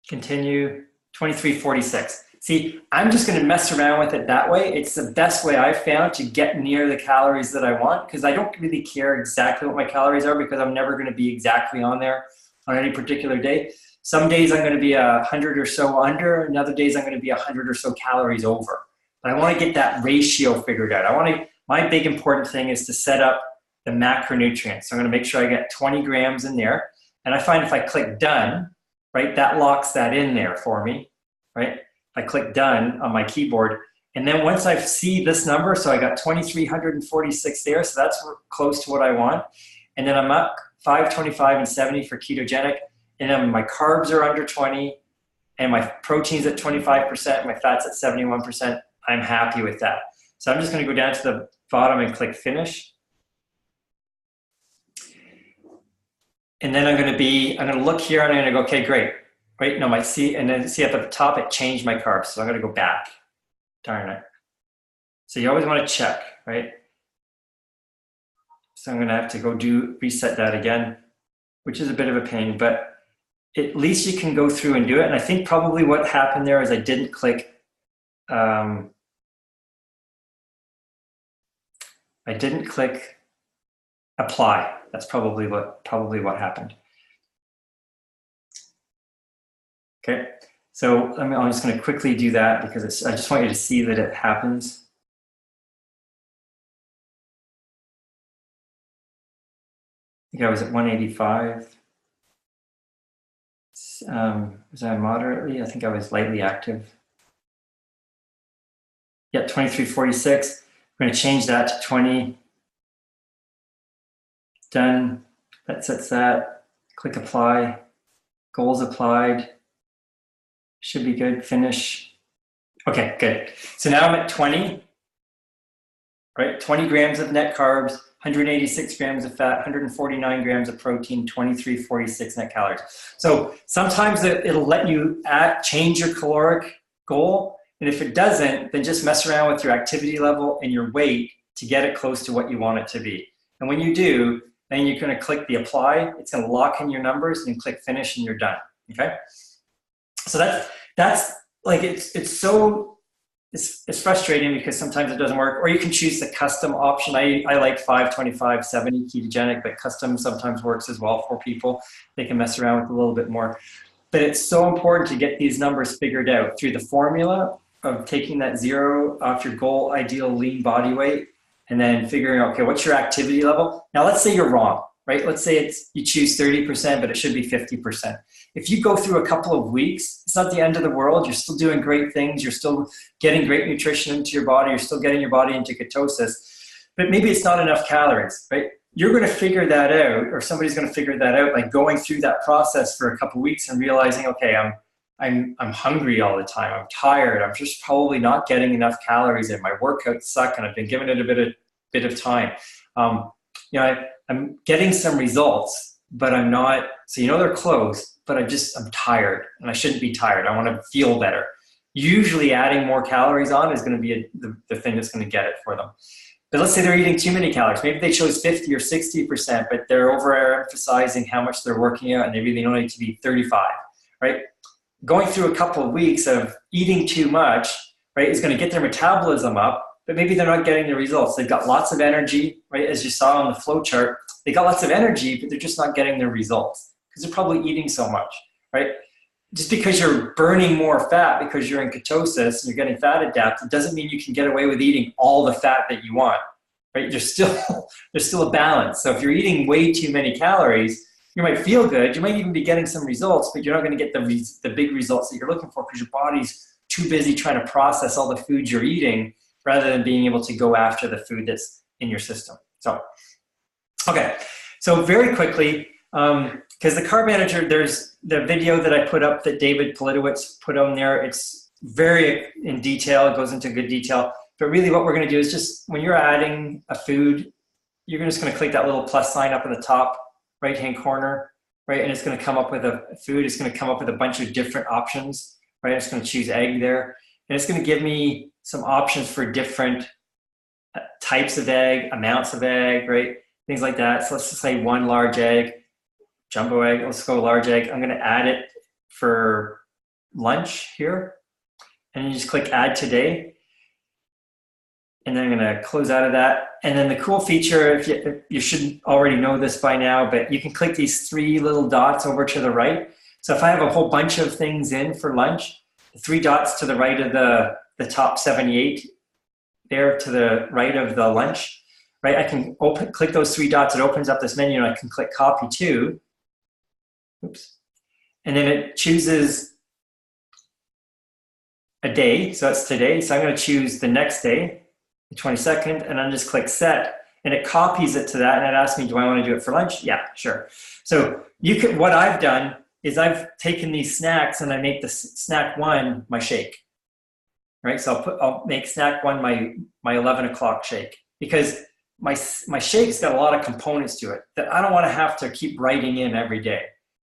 continue, 2346. See, I'm just going to mess around with it that way. It's the best way I've found to get near the calories that I want because I don't really care exactly what my calories are because I'm never going to be exactly on there on any particular day. Some days I'm going to be 100 or so under, and other days I'm going to be 100 or so calories over. But I want to get that ratio figured out. My big important thing is to set up the macronutrients. So I'm going to make sure I get 20 grams in there. And I find if I click done, right, that locks that in there for me, right? I click done on my keyboard. And then once I see this number, so I got 2,346 there, so that's close to what I want. And then I'm up 525 and 70 for ketogenic. And then my carbs are under 20 and my protein's at 25%, my fat's at 71%. I'm happy with that. So I'm just going to go down to the bottom and click finish. And then I'm going to look here and I'm going to go, okay, great. Right, no, and then see at the top, it changed my carbs. So I'm going to go back. Darn it. So you always want to check, right? So I'm going to have to go reset that again, which is a bit of a pain, but at least you can go through and do it. And I think probably what happened there is I didn't click, apply. That's probably what happened. Okay, so I'm just going to quickly do that because I just want you to see that it happens. I think I was at 185. Was I moderately? I think I was lightly active. Yeah, 2346. I'm going to change that to 20. Done. That sets that. Click apply. Goals applied. Should be good. Finish. Okay, good. So now I'm at 20, right? 20 grams of net carbs, 186 grams of fat, 149 grams of protein, 2346 net calories. So sometimes it'll let you change your caloric goal. And if it doesn't, then just mess around with your activity level and your weight to get it close to what you want it to be. And when you do, then you're going to click the apply. It's going to lock in your numbers and click finish and you're done. Okay. So that's like, it's frustrating because sometimes it doesn't work, or you can choose the custom option. I like 525, 70 ketogenic, but custom sometimes works as well for people. They can mess around with a little bit more, but it's so important to get these numbers figured out through the formula of taking that 0 off your goal ideal lean body weight and then figuring out, okay, what's your activity level? Now let's say you're wrong, right? Let's say you choose 30%, but it should be 50%. If you go through a couple of weeks, it's not the end of the world. You're still doing great things. You're still getting great nutrition into your body. You're still getting your body into ketosis, but maybe it's not enough calories, right? You're going to figure that out, or somebody's going to figure that out, like going through that process for a couple of weeks and realizing, okay, I'm hungry all the time. I'm tired. I'm just probably not getting enough calories in. My workouts suck, and I've been giving it a bit of time. I'm getting some results, but I'm not. So they're close, but I'm tired, and I shouldn't be tired. I want to feel better. Usually, adding more calories on is going to be the thing that's going to get it for them. But let's say they're eating too many calories. Maybe they chose 50 or 60%, but they're overemphasizing how much they're working out, and they really only need to be 35, right? Going through a couple of weeks of eating too much, right, is going to get their metabolism up, but maybe they're not getting the results. They've got lots of energy, right? As you saw on the flow chart, they got lots of energy, but they're just not getting the results because they're probably eating so much, right? just because you're burning more fat because you're in ketosis and you're getting fat adapted doesn't mean you can get away with eating all the fat that you want, right? There's still a balance. So if you're eating way too many calories, you might feel good. You might even be getting some results, but you're not going to get the big results that you're looking for because your body's too busy trying to process all the food you're eating rather than being able to go after the food that's in your system. So, okay. So very quickly, because the Carb Manager, there's the video that I put up that David Politowicz put on there. It's very in detail. It goes into good detail. But really what we're going to do is just when you're adding a food, you're just going to click that little plus sign up in the top right-hand corner, right? And it's going to come up with a food. It's going to come up with a bunch of different options, right? It's going to choose egg there. And it's going to give me some options for different types of egg, amounts of egg, right? Things like that. So let's just say 1 large egg, jumbo egg. Let's go large egg. I'm going to add it for lunch here. And you just click add today. And then I'm going to close out of that. And then the cool feature, if you should already know this by now, but you can click these 3 little dots over to the right. So if I have a whole bunch of things in for lunch, the 3 dots to the right of the top 78 there to the right of the lunch, right? I can click those 3 dots. It opens up this menu and I can click copy to. Oops. And then it chooses a day. So that's today. So I'm going to choose the next day, the 22nd, and then just click set. And it copies it to that. And it asks me, do I want to do it for lunch? Yeah, sure. So what I've done is I've taken these snacks and I make the snack 1 my shake. Right, so I'll make snack 1 my 11 o'clock shake because my shake's got a lot of components to it that I don't want to have to keep writing in every day,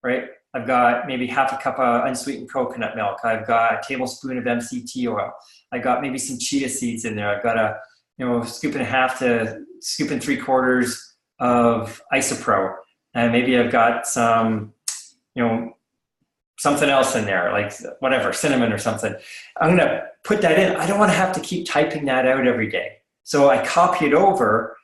right? I've got maybe half a cup of unsweetened coconut milk. I've got a tablespoon of MCT oil. I got maybe some chia seeds in there. I've got a scoop and a half to scoop and 3/4 of isopro, and maybe I've got some something else in there, like whatever, cinnamon or something. I'm going to put that in. I don't want to have to keep typing that out every day. So I copy it over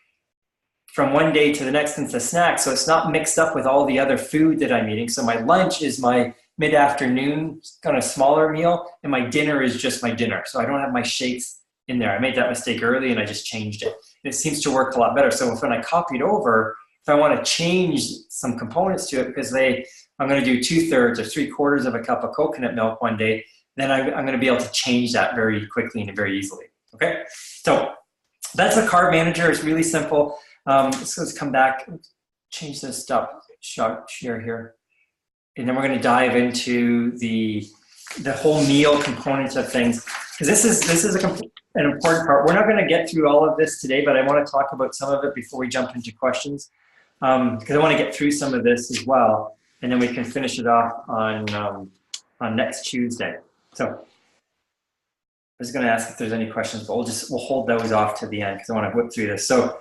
from one day to the next into snack. So it's not mixed up with all the other food that I'm eating. So my lunch is my mid-afternoon kind of smaller meal, and my dinner is just my dinner. So I don't have my shakes in there. I made that mistake early and I just changed it. And it seems to work a lot better. So when I copy it over, if I want to change some components to it, because I'm going to do 2/3 or 3/4 of a cup of coconut milk one day, then I'm going to be able to change that very quickly and very easily. Okay, so that's a Carb Manager. It's really simple. Let's come back, change this stop share here, and then we're going to dive into the whole meal components of things, because this is an important part. We're not going to get through all of this today, but I want to talk about some of it before we jump into questions, because I want to get through some of this as well. And then we can finish it off on next Tuesday. So I was going to ask if there's any questions, but we'll hold those off to the end because I want to whip through this. So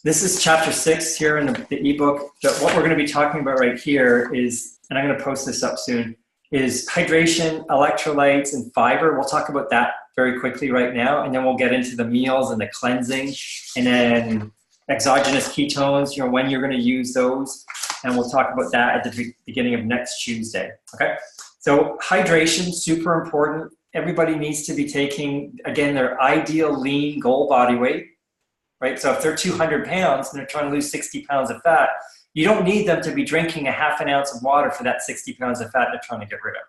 this is chapter 6 here in the ebook. What we're going to be talking about right here is, and I'm going to post this up soon, is hydration, electrolytes, and fiber. We'll talk about that very quickly right now, and then we'll get into the meals and the cleansing, and then exogenous ketones, when you're going to use those. And we'll talk about that at the beginning of next Tuesday, okay? So hydration, super important. Everybody needs to be taking, again, their ideal lean goal body weight, right? So if they're 200 pounds and they're trying to lose 60 pounds of fat, you don't need them to be drinking a half an ounce of water for that 60 pounds of fat they're trying to get rid of,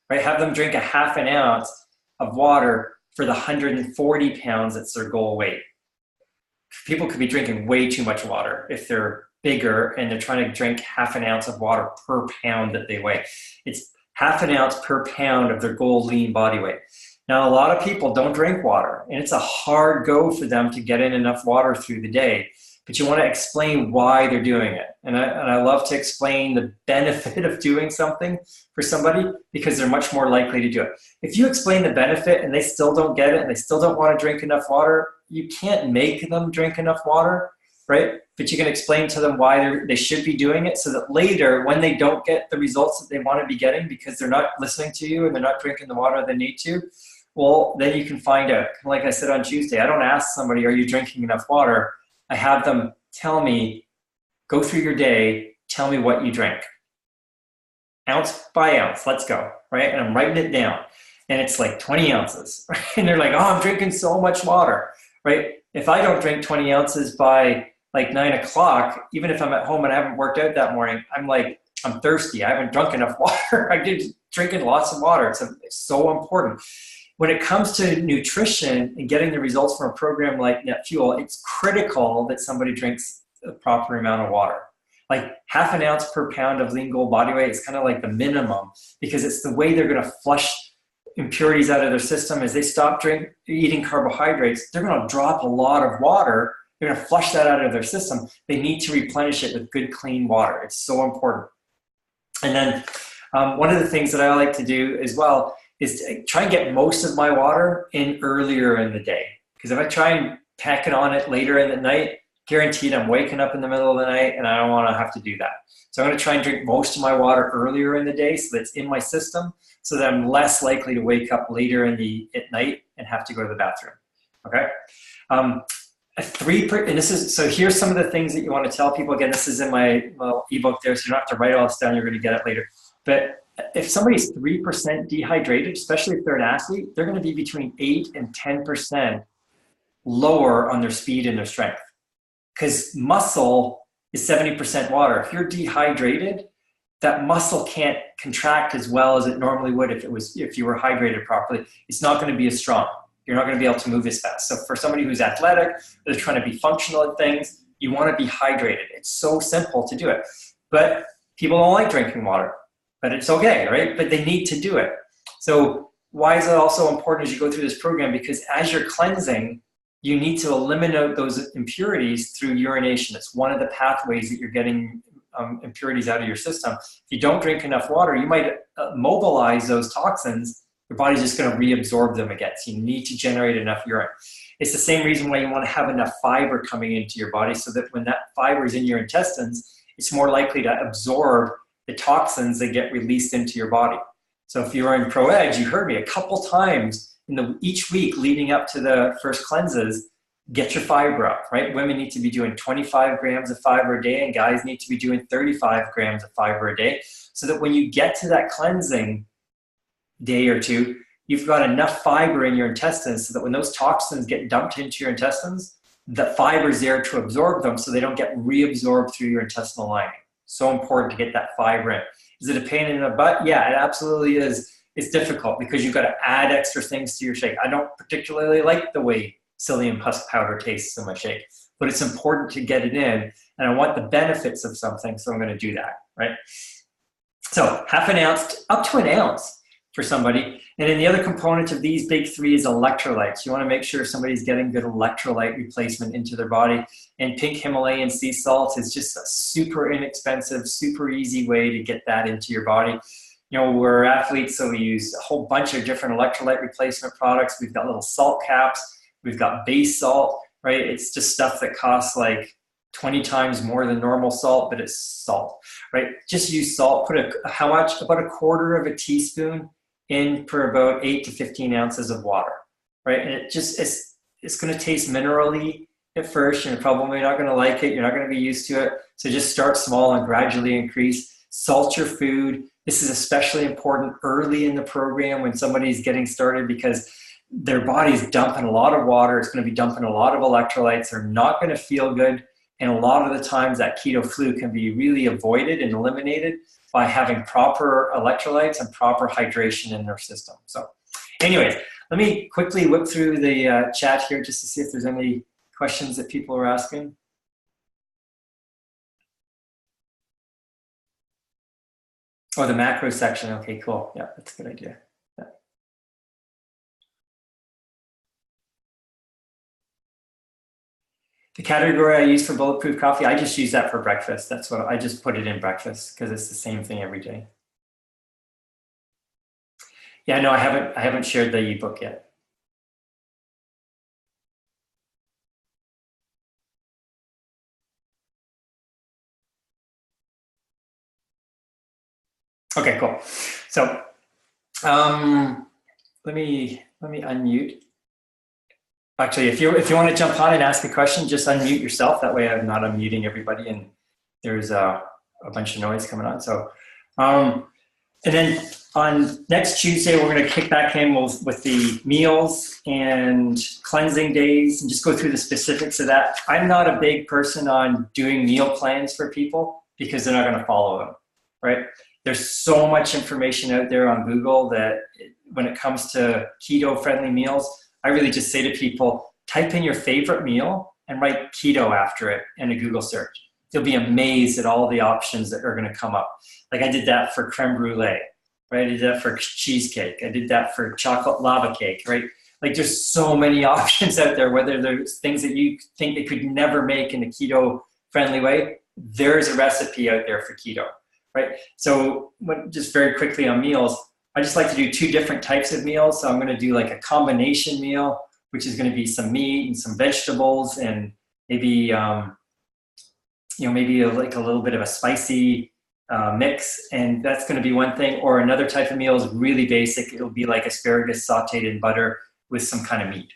right? Have them drink a half an ounce of water for the 140 pounds that's their goal weight. People could be drinking way too much water if they're bigger and they're trying to drink half an ounce of water per pound that they weigh. It's half an ounce per pound of their goal lean body weight. Now, a lot of people don't drink water, and it's a hard go for them to get in enough water through the day, but you want to explain why they're doing it. And I love to explain the benefit of doing something for somebody because they're much more likely to do it. If you explain the benefit and they still don't get it and they still don't want to drink enough water, you can't make them drink enough water, right? But you can explain to them why they should be doing it so that later when they don't get the results that they want to be getting because they're not listening to you and they're not drinking the water they need to, well, then you can find out. Like I said on Tuesday, I don't ask somebody, are you drinking enough water? I have them tell me, go through your day, tell me what you drink. ounce by ounce, let's go, right? And I'm writing it down. And it's like 20 ounces, right? And they're like, oh, I'm drinking so much water, right? If I don't drink 20 ounces by like 9 o'clock, even if I'm at home and I haven't worked out that morning, I'm thirsty. I haven't drunk enough water. I did drinking lots of water. It's so important. When it comes to nutrition and getting the results from a program like Net Fuel, it's critical that somebody drinks the proper amount of water. Like half an ounce per pound of lean goal body weight is kind of like the minimum, because it's the way they're going to flush impurities out of their system. As they stop eating carbohydrates, they're going to drop a lot of water. They're going to flush that out of their system. They need to replenish it with good, clean water. It's so important. And then one of the things that I like to do as well is to try and get most of my water in earlier in the day. Because if I try and pack it on it later in the night, guaranteed I'm waking up in the middle of the night and I don't want to have to do that. So I'm going to try and drink most of my water earlier in the day so that it's in my system, so that I'm less likely to wake up later at night and have to go to the bathroom. Okay. So here's some of the things that you want to tell people. Again, this is in my little ebook there, so you don't have to write all this down. You're going to get it later. But if somebody's 3% dehydrated, especially if they're an athlete, they're going to be between 8 and 10% lower on their speed and their strength. Because muscle is 70% water. If you're dehydrated, that muscle can't contract as well as it normally would if you were hydrated properly. It's not going to be as strong. You're not going to be able to move as fast. So for somebody who's athletic, they're trying to be functional at things, you want to be hydrated. It's so simple to do it. But people don't like drinking water, but it's okay, right? But they need to do it. So why is it also important as you go through this program? Because as you're cleansing, you need to eliminate those impurities through urination. It's one of the pathways that you're getting impurities out of your system. If you don't drink enough water, you might mobilize those toxins. Your body's just going to reabsorb them again. So you need to generate enough urine. It's the same reason why you want to have enough fiber coming into your body, so that when that fiber is in your intestines, it's more likely to absorb the toxins that get released into your body. So if you're in Pro Edge, you heard me a couple times each week leading up to the first cleanses, get your fiber up, right? Women need to be doing 25 grams of fiber a day, and guys need to be doing 35 grams of fiber a day, so that when you get to that cleansing day or two, you've got enough fiber in your intestines so that when those toxins get dumped into your intestines, the fiber's there to absorb them so they don't get reabsorbed through your intestinal lining. So important to get that fiber in. Is it a pain in the butt? Yeah, it absolutely is. It's difficult because you've got to add extra things to your shake. I don't particularly like the way psyllium husk powder tastes in my shake, but it's important to get it in, and I want the benefits of something, so I'm going to do that, right? So half an ounce up to an ounce for somebody. And then the other component of these big three is electrolytes. You want to make sure somebody's getting good electrolyte replacement into their body. And pink Himalayan sea salt is just a super inexpensive, super easy way to get that into your body. You know, we're athletes, so we use a whole bunch of different electrolyte replacement products. We've got little salt caps. We've got base salt, right? It's just stuff that costs like 20 times more than normal salt, but it's salt, right? Just use salt. Put how much? About a quarter of a teaspoon in for about 8 to 15 ounces of water, right? And it's going to taste minerally at first. You're probably not going to like it. You're not going to be used to it. So just start small and gradually increase. Salt your food. This is especially important early in the program when somebody's getting started, because their body's dumping a lot of water. It's going to be dumping a lot of electrolytes. They're not going to feel good. And a lot of the times that keto flu can be really avoided and eliminated by having proper electrolytes and proper hydration in their system. So anyways, let me quickly whip through the chat here just to see if there's any questions that people are asking. Oh, the macro section. Okay, cool. Yeah, that's a good idea. Yeah. The category I use for bulletproof coffee, I just use that for breakfast. That's what I just put it in breakfast because it's the same thing every day. Yeah, no, I haven't shared the ebook yet. Okay, cool. So let me unmute. Actually, if you want to jump on and ask a question, just unmute yourself. That way I'm not unmuting everybody and there's a bunch of noise coming on. So And then on next Tuesday, we're going to kick back in with the meals and cleansing days and just go through the specifics of that. I'm not a big person on doing meal plans for people because they're not going to follow them, right? There's so much information out there on Google that when it comes to keto-friendly meals, I really just say to people, type in your favorite meal and write keto after it in a Google search. You'll be amazed at all the options that are going to come up. Like I did that for creme brulee, right? I did that for cheesecake. I did that for chocolate lava cake, right? Like there's so many options out there, whether there's things that you think they could never make in a keto-friendly way, there's a recipe out there for keto, right? So just very quickly on meals, I just like to do 2 different types of meals. So I'm going to do like a combination meal, which is going to be some meat and some vegetables and maybe, maybe like a little bit of a spicy mix. And that's going to be one thing. Or another type of meal is really basic. It'll be like asparagus sauteed in butter with some kind of meat,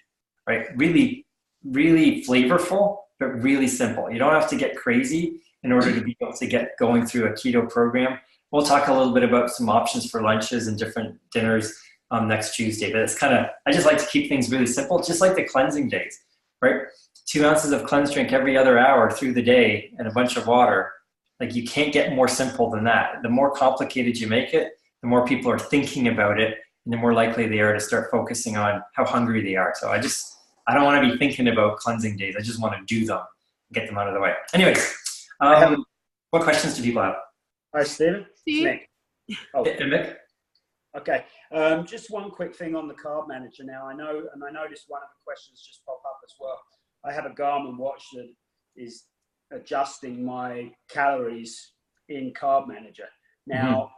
right? Really, really flavorful, but really simple. You don't have to get crazy in order to be able to get going through a keto program. We'll talk a little bit about some options for lunches and different dinners next Tuesday. But it's I just like to keep things really simple, just like the cleansing days, right? 2 ounces of cleanse drink every other hour through the day and a bunch of water. Like you can't get more simple than that. The more complicated you make it, the more people are thinking about it and the more likely they are to start focusing on how hungry they are. So I don't want to be thinking about cleansing days. I just want to do them and get them out of the way. Anyways, what questions do people have? Hi, Stephen. Nick. Oh. Nick? Okay. Just one quick thing on the carb manager now. I noticed one of the questions just pop up as well. I have a Garmin watch that is adjusting my calories in carb manager. Now,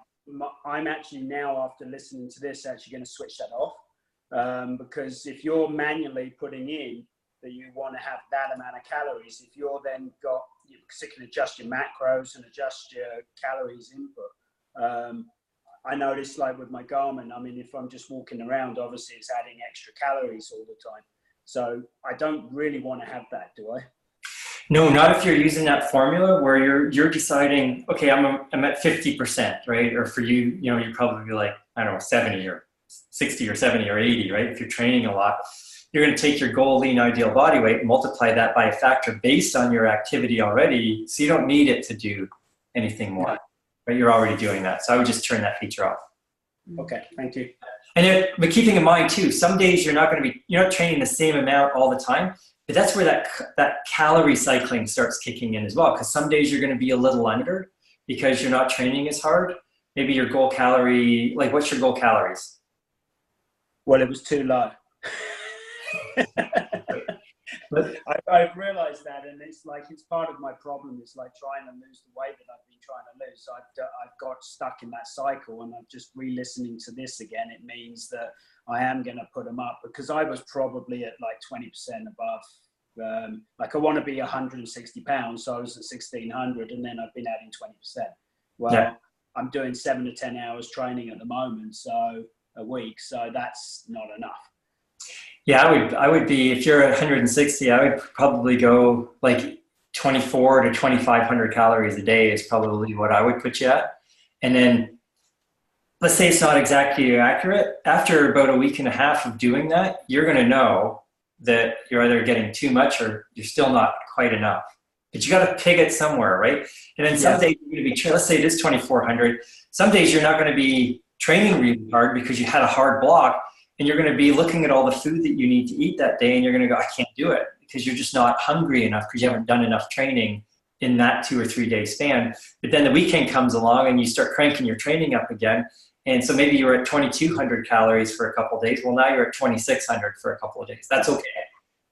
I'm actually now, after listening to this, actually going to switch that off because if you're manually putting in that you want to have that amount of calories, if you're then you can adjust your macros and adjust your calories input. I noticed like with my Garmin, I mean, if I'm just walking around, obviously it's adding extra calories all the time. So I don't really want to have that, do I? No, not if you're using that formula where you're deciding, okay, I'm at 50%, right? Or for you, you're probably like, I don't know, 70 or 60 or 70 or 80, right? If you're training a lot, you're going to take your goal lean ideal body weight and multiply that by a factor based on your activity already. So you don't need it to do anything more, right? You're already doing that. So I would just turn that feature off. Okay, thank you. But keeping in mind too, some days you're not training the same amount all the time, but that's where that calorie cycling starts kicking in as well. Because some days you're going to be a little under because you're not training as hard. Maybe your goal calorie, like what's your goal calories? Well, it was too low. I've realized that, and it's part of my problem. It's like trying to lose the weight that I've been trying to lose. So I've got stuck in that cycle, and I'm just re-listening to this again. It means that I am going to put them up because I was probably at like 20% above. Like I want to be 160 pounds, so I was at 1600, and then I've been adding 20%. Well, yeah. I'm doing 7 to 10 hours training at the moment, so a week. So that's not enough. Yeah, I would be, if you're at 160, I would probably go like 24 to 2,500 calories a day is probably what I would put you at. And then let's say it's not exactly accurate. After about a week and a half of doing that, you're going to know that you're either getting too much or you're still not quite enough. But you got to peg it somewhere, right? And then some days you're going to be, let's say it is 2,400. Some days you're not going to be training really hard because you had a hard block. And you're going to be looking at all the food that you need to eat that day, and you're going to go, I can't do it because you're just not hungry enough because you haven't done enough training in that 2 or 3 day span. But then the weekend comes along and you start cranking your training up again. And so maybe you were at 2,200 calories for a couple of days. Well, now you're at 2,600 for a couple of days. That's okay,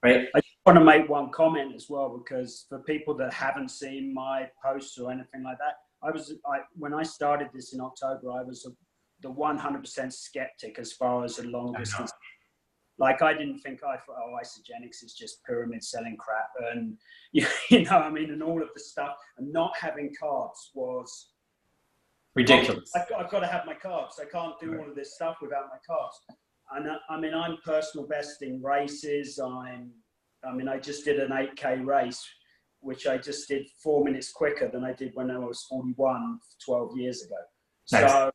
right? I just want to make one comment as well, because for people that haven't seen my posts or anything like that, when I started this in October, I was the 100% skeptic as far as the long distance. Like I didn't think, I thought, isogenics is just pyramid selling crap. And, and all of the stuff, and not having carbs was ridiculous. I've got to have my carbs. I can't do all of this stuff without my carbs. And I'm personal best in races. I just did an 8K race, which I just did 4 minutes quicker than I did when I was 41, 12 years ago. Nice. So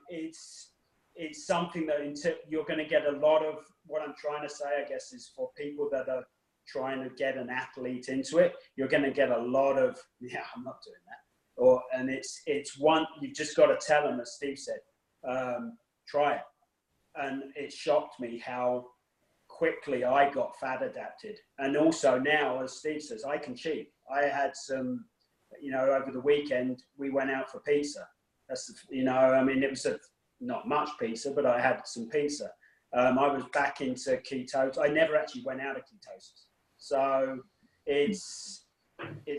It's something that you're going to get a lot of. What I'm trying to say, I guess, is for people that are trying to get an athlete into it, you're going to get a lot of, yeah, I'm not doing that. And it's one, you've just got to tell them, as Steve said, try it. And it shocked me how quickly I got fat adapted. And also now, as Steve says, I can cheat. I had some, over the weekend, we went out for pizza. That's, I mean, it was not much pizza, but I had some pizza. I was back into ketosis. I never actually went out of ketosis. So it's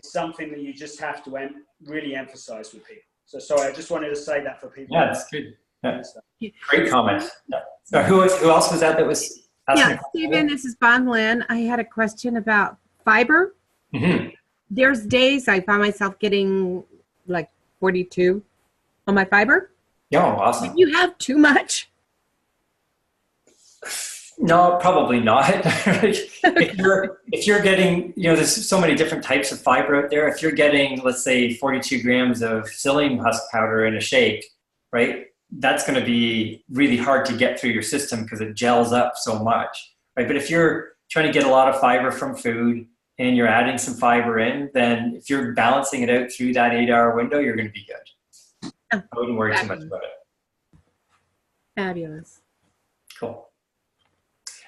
something that you just have to really emphasize with people. So sorry, I just wanted to say that for people. Yeah, that's good. Yeah. Great comment. Yeah. So who else was that was asking? Yeah, Stephen, this is Bon Lynn. I had a question about fiber. Mm-hmm. There's days I find myself getting like 42 on my fiber. Yeah, awesome. Do you have too much? No, probably not. if you're getting, there's so many different types of fiber out there. If you're getting, let's say, 42 grams of psyllium husk powder in a shake, right? That's going to be really hard to get through your system because it gels up so much, right? But if you're trying to get a lot of fiber from food and you're adding some fiber in, then if you're balancing it out through that 8-hour window, you're going to be good. I wouldn't worry too much about it. Fabulous. Cool.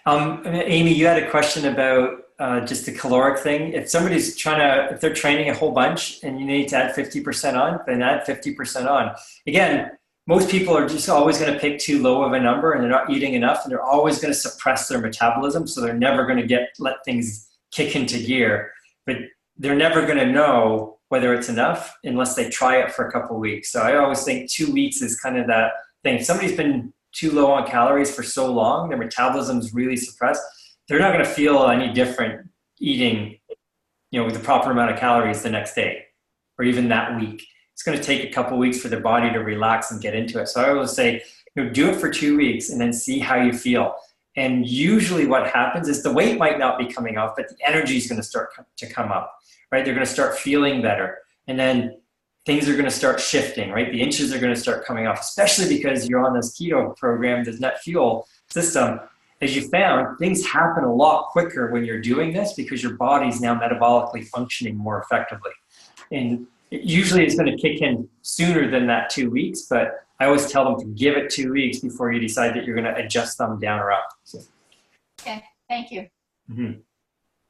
Amy, you had a question about just the caloric thing. If somebody's if they're training a whole bunch and you need to add 50% on, then add 50% on. Again, most people are just always going to pick too low of a number and they're not eating enough and they're always going to suppress their metabolism. So they're never going to let things kick into gear, but they're never going to know whether it's enough unless they try it for a couple of weeks. So I always think 2 weeks is kind of that thing. If somebody's been too low on calories for so long, their metabolism's really suppressed, they're not going to feel any different eating, with the proper amount of calories the next day or even that week. It's going to take a couple of weeks for their body to relax and get into it. So I always say, do it for 2 weeks and then see how you feel. And usually what happens is the weight might not be coming off, but the energy is going to start to come up, right? They're going to start feeling better. And then things are going to start shifting, right? The inches are going to start coming off, especially because you're on this keto program, this net fuel system. As you found, things happen a lot quicker when you're doing this because your body's now metabolically functioning more effectively. And it usually is going to kick in sooner than that 2 weeks, but I always tell them to give it 2 weeks before you decide that you're going to adjust them down or up. So. Okay, thank you. Mm-hmm.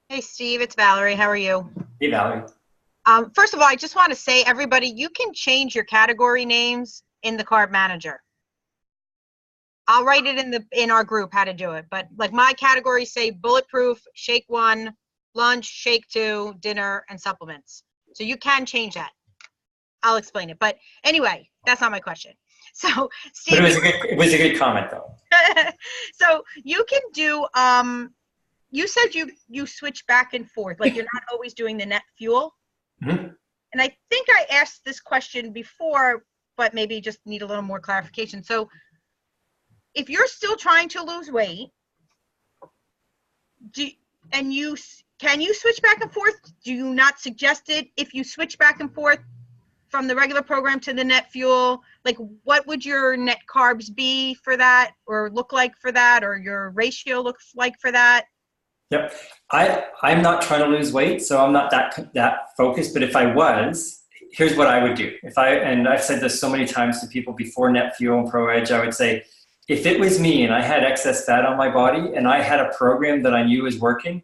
Hey, Steve, it's Valerie. How are you? Hey, Valerie. First of all, I just want to say, everybody, you can change your category names in the Carb Manager. I'll write it in our group how to do it. But like my categories say bulletproof, shake 1, lunch, shake 2, dinner, and supplements. So you can change that. I'll explain it. But anyway, that's not my question. So, Steve, but it was a good comment, though. So you can do. You said you switch back and forth, like you're not always doing the net fuel. Mm-hmm. And I think I asked this question before, but maybe just need a little more clarification. So if you're still trying to lose weight, can you switch back and forth? Do you not suggest it? If you switch back and forth from the regular program to the net fuel, like what would your net carbs be for that or look like for that, or your ratio looks like for that? Yep. I'm not trying to lose weight, so I'm not that focused. But if I was, here's what I would do. And I've said this so many times to people before Net Fuel and Pro Edge, I would say, if it was me and I had excess fat on my body and I had a program that I knew was working,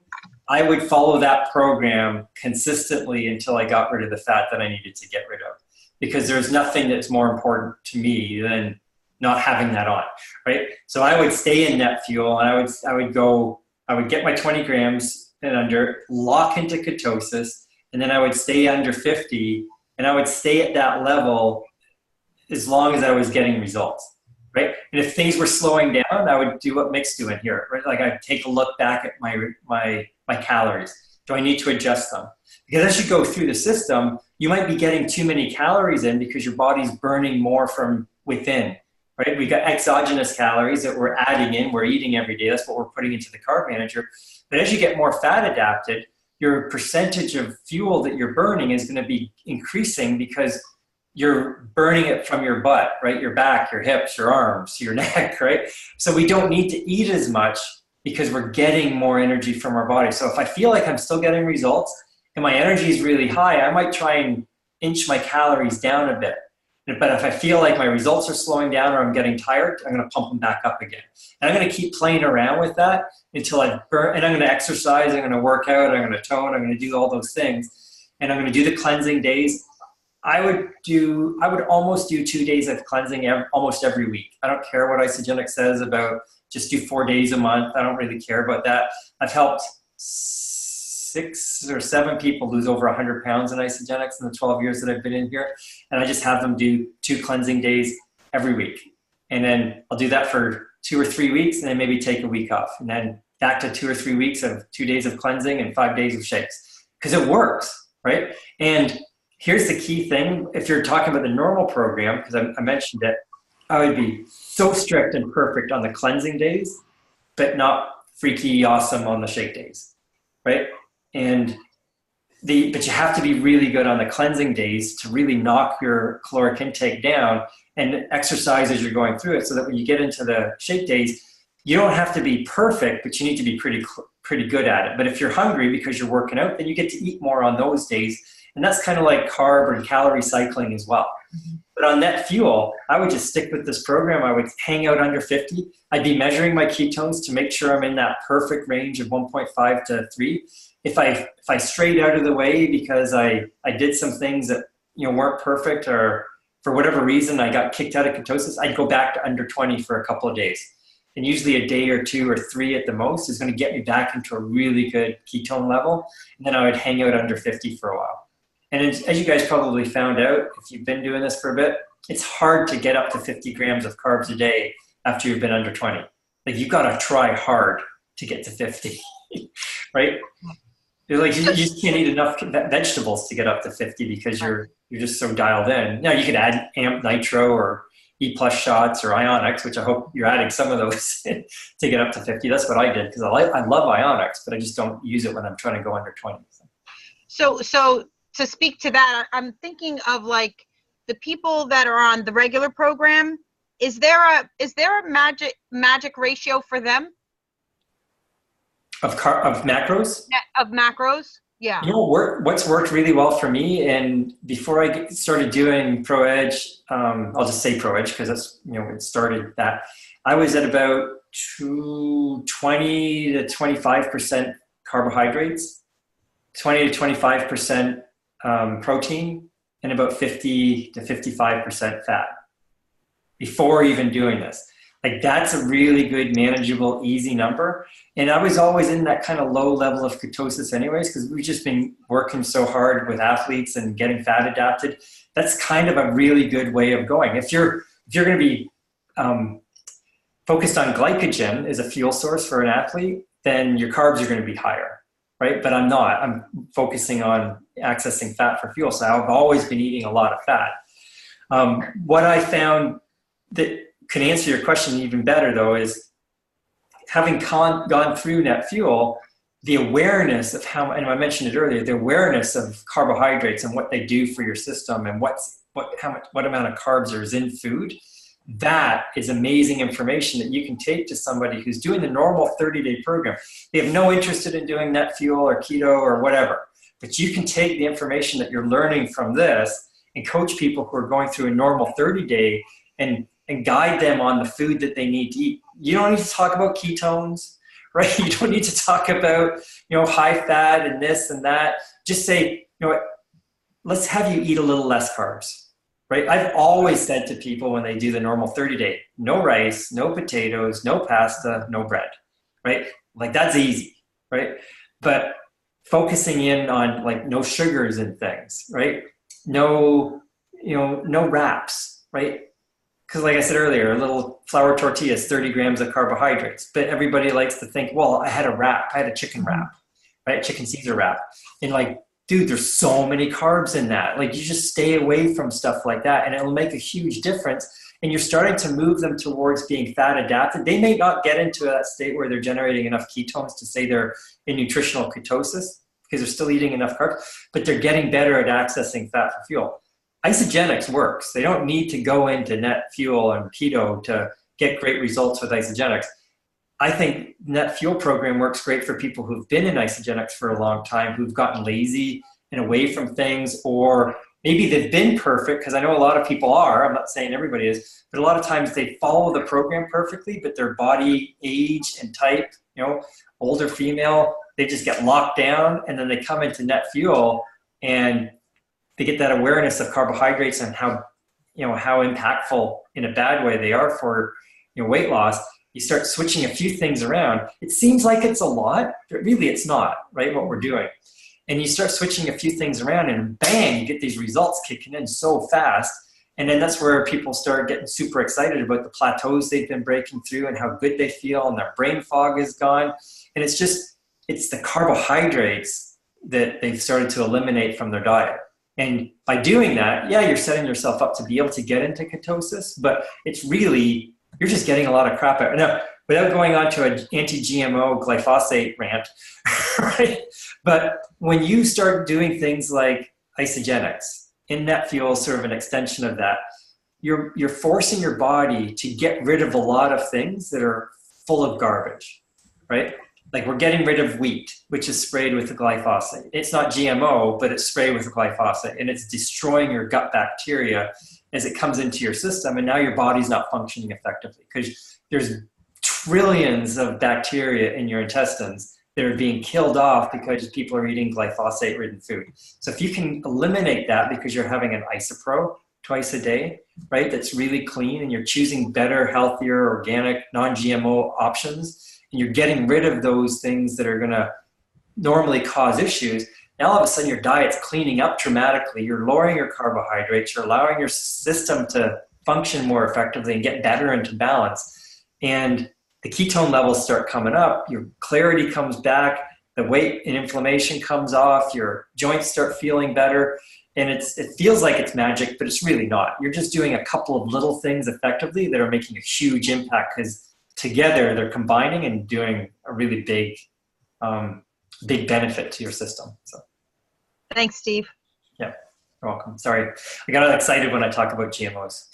I would follow that program consistently until I got rid of the fat that I needed to get rid of. Because there's nothing that's more important to me than not having that on, right? So I would stay in Net Fuel and I would get my 20 grams and under, lock into ketosis, and then I would stay under 50, and I would stay at that level as long as I was getting results, right? And if things were slowing down, I would do what Mick's doing here, right? Like I'd take a look back at my calories. Do I need to adjust them? Because as you go through the system, you might be getting too many calories in because your body's burning more from within. Right? We got exogenous calories that we're adding in, we're eating every day. That's what we're putting into the Carb Manager. But as you get more fat adapted, your percentage of fuel that you're burning is going to be increasing because you're burning it from your butt, right? Your back, your hips, your arms, your neck, right? So we don't need to eat as much because we're getting more energy from our body. So if I feel like I'm still getting results and my energy is really high, I might try and inch my calories down a bit. But if I feel like my results are slowing down or I'm getting tired, I'm going to pump them back up again. And I'm going to keep playing around with that until I burn. And I'm going to exercise, I'm going to work out, I'm going to tone, I'm going to do all those things. And I'm going to do the cleansing days. I would almost do 2 days of cleansing almost every week. I don't care what Isogenics says about just do 4 days a month. I don't really care about that. I've helped 6 or 7 people lose over 100 pounds in Isogenics in the 12 years that I've been in here. And I just have them do 2 cleansing days every week. And then I'll do that for 2 or 3 weeks and then maybe take a week off. And then back to 2 or 3 weeks of 2 days of cleansing and 5 days of shakes. Because it works, right? And here's the key thing. If you're talking about the normal program, because I mentioned it, I would be so strict and perfect on the cleansing days, but not freaky awesome on the shake days, right? But you have to be really good on the cleansing days to really knock your caloric intake down and exercise as you're going through it, so that when you get into the shake days, you don't have to be perfect, but you need to be pretty good at it. But if you're hungry because you're working out, then you get to eat more on those days. And that's kind of like carb and calorie cycling as well. Mm-hmm. But on net fuel, I would just stick with this program. I would hang out under 50. I'd be measuring my ketones to make sure I'm in that perfect range of 1.5 to 3. If I strayed out of the way because I did some things that weren't perfect, or for whatever reason I got kicked out of ketosis, I'd go back to under 20 for a couple of days. And usually a day or 2 or 3 at the most is going to get me back into a really good ketone level. And then I would hang out under 50 for a while. And as you guys probably found out, if you've been doing this for a bit, it's hard to get up to 50 grams of carbs a day after you've been under 20. Like, you've got to try hard to get to 50, right? Like, you just can't eat enough vegetables to get up to 50 because you're just so dialed in. Now, you could add AMP Nitro or E+ shots or Ionics, which I hope you're adding some of those to get up to 50. That's what I did, because I love Ionics, but I just don't use it when I'm trying to go under 20. So to speak to that, I'm thinking of like the people that are on the regular program. Is there a magic ratio for them? Of macros? Of macros, yeah. What's worked really well for me, and before I started doing Pro Edge, I'll just say Pro Edge because that's it started that. I was at about 20 to 25% carbohydrates, 20 to 25% protein, and about 50 to 55% fat before even doing this. Like, that's a really good, manageable, easy number. And I was always in that kind of low level of ketosis anyways, because we've just been working so hard with athletes and getting fat adapted. That's kind of a really good way of going. If you're going to be focused on glycogen as a fuel source for an athlete, then your carbs are going to be higher, right? But I'm not. I'm focusing on accessing fat for fuel. So I've always been eating a lot of fat. What I found that can answer your question even better, though, is having gone through net fuel, the awareness of how, and I mentioned it earlier, the awareness of carbohydrates and what they do for your system and what amount of carbs there is in food. That is amazing information that you can take to somebody who's doing the normal 30-day program. They have no interest in doing net fuel or keto or whatever, but you can take the information that you're learning from this and coach people who are going through a normal 30-day and guide them on the food that they need to eat. You don't need to talk about ketones, right? You don't need to talk about, high fat and this and that. Just say, let's have you eat a little less carbs, right? I've always said to people when they do the normal 30-day, no rice, no potatoes, no pasta, no bread, right? Like, that's easy, right? But focusing in on like no sugars and things, right? No wraps, right? Because like I said earlier, a little flour tortilla is 30 grams of carbohydrates, but everybody likes to think, well, I had a chicken wrap, right? Chicken Caesar wrap. And like, dude, there's so many carbs in that. Like, you just stay away from stuff like that and it'll make a huge difference. And you're starting to move them towards being fat adapted. They may not get into that state where they're generating enough ketones to say they're in nutritional ketosis because they're still eating enough carbs, but they're getting better at accessing fat for fuel. isogenics works. They don't need to go into net fuel and keto to get great results with isogenics. I think net fuel program works great for people who've been in isogenics for a long time, who've gotten lazy and away from things, or maybe they've been perfect, because I know a lot of people are, I'm not saying everybody is, but a lot of times they follow the program perfectly, but their body age and type, older female, they just get locked down, and then they come into net fuel and they get that awareness of carbohydrates and how impactful in a bad way they are for weight loss. You start switching a few things around. It seems like it's a lot, but really it's not, right, what we're doing. And you start switching a few things around and bang, you get these results kicking in so fast. And then that's where people start getting super excited about the plateaus they've been breaking through and how good they feel, and their brain fog is gone. And it's the carbohydrates that they've started to eliminate from their diet. And by doing that, yeah, you're setting yourself up to be able to get into ketosis, but it's really, you're just getting a lot of crap out. Now, without going on to an anti-GMO glyphosate rant, right? But when you start doing things like isogenics, in net fuel, sort of an extension of that, you're forcing your body to get rid of a lot of things that are full of garbage, right? Like we're getting rid of wheat, which is sprayed with the glyphosate. It's not GMO, but it's sprayed with the glyphosate, and it's destroying your gut bacteria as it comes into your system, and now your body's not functioning effectively because there's trillions of bacteria in your intestines that are being killed off because people are eating glyphosate-ridden food. So if you can eliminate that because you're having an isopro twice a day, right, that's really clean, and you're choosing better, healthier, organic, non-GMO options, and you're getting rid of those things that are going to normally cause issues, now all of a sudden your diet's cleaning up dramatically. You're lowering your carbohydrates. You're allowing your system to function more effectively and get better into balance. And the ketone levels start coming up. Your clarity comes back. The weight and inflammation comes off. Your joints start feeling better. And it feels like it's magic, but it's really not. You're just doing a couple of little things effectively that are making a huge impact because together they're combining and doing a really big benefit to your system. So. Thanks, Steve. Yeah, you're welcome. Sorry, I got excited when I talk about GMOs.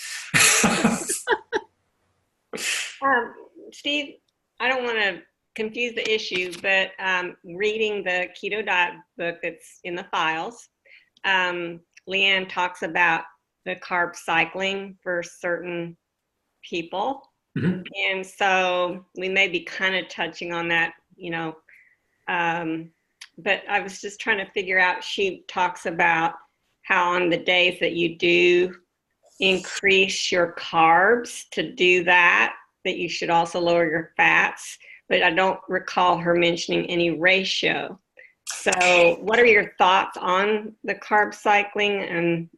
Steve, I don't want to confuse the issue, but reading the keto diet book that's in the files, Leanne talks about the carb cycling for certain people. Mm-hmm. And so we may be kind of touching on that, but I was just trying to figure out, she talks about how on the days that you do increase your carbs to do that you should also lower your fats, but I don't recall her mentioning any ratio. So what are your thoughts on the carb cycling, and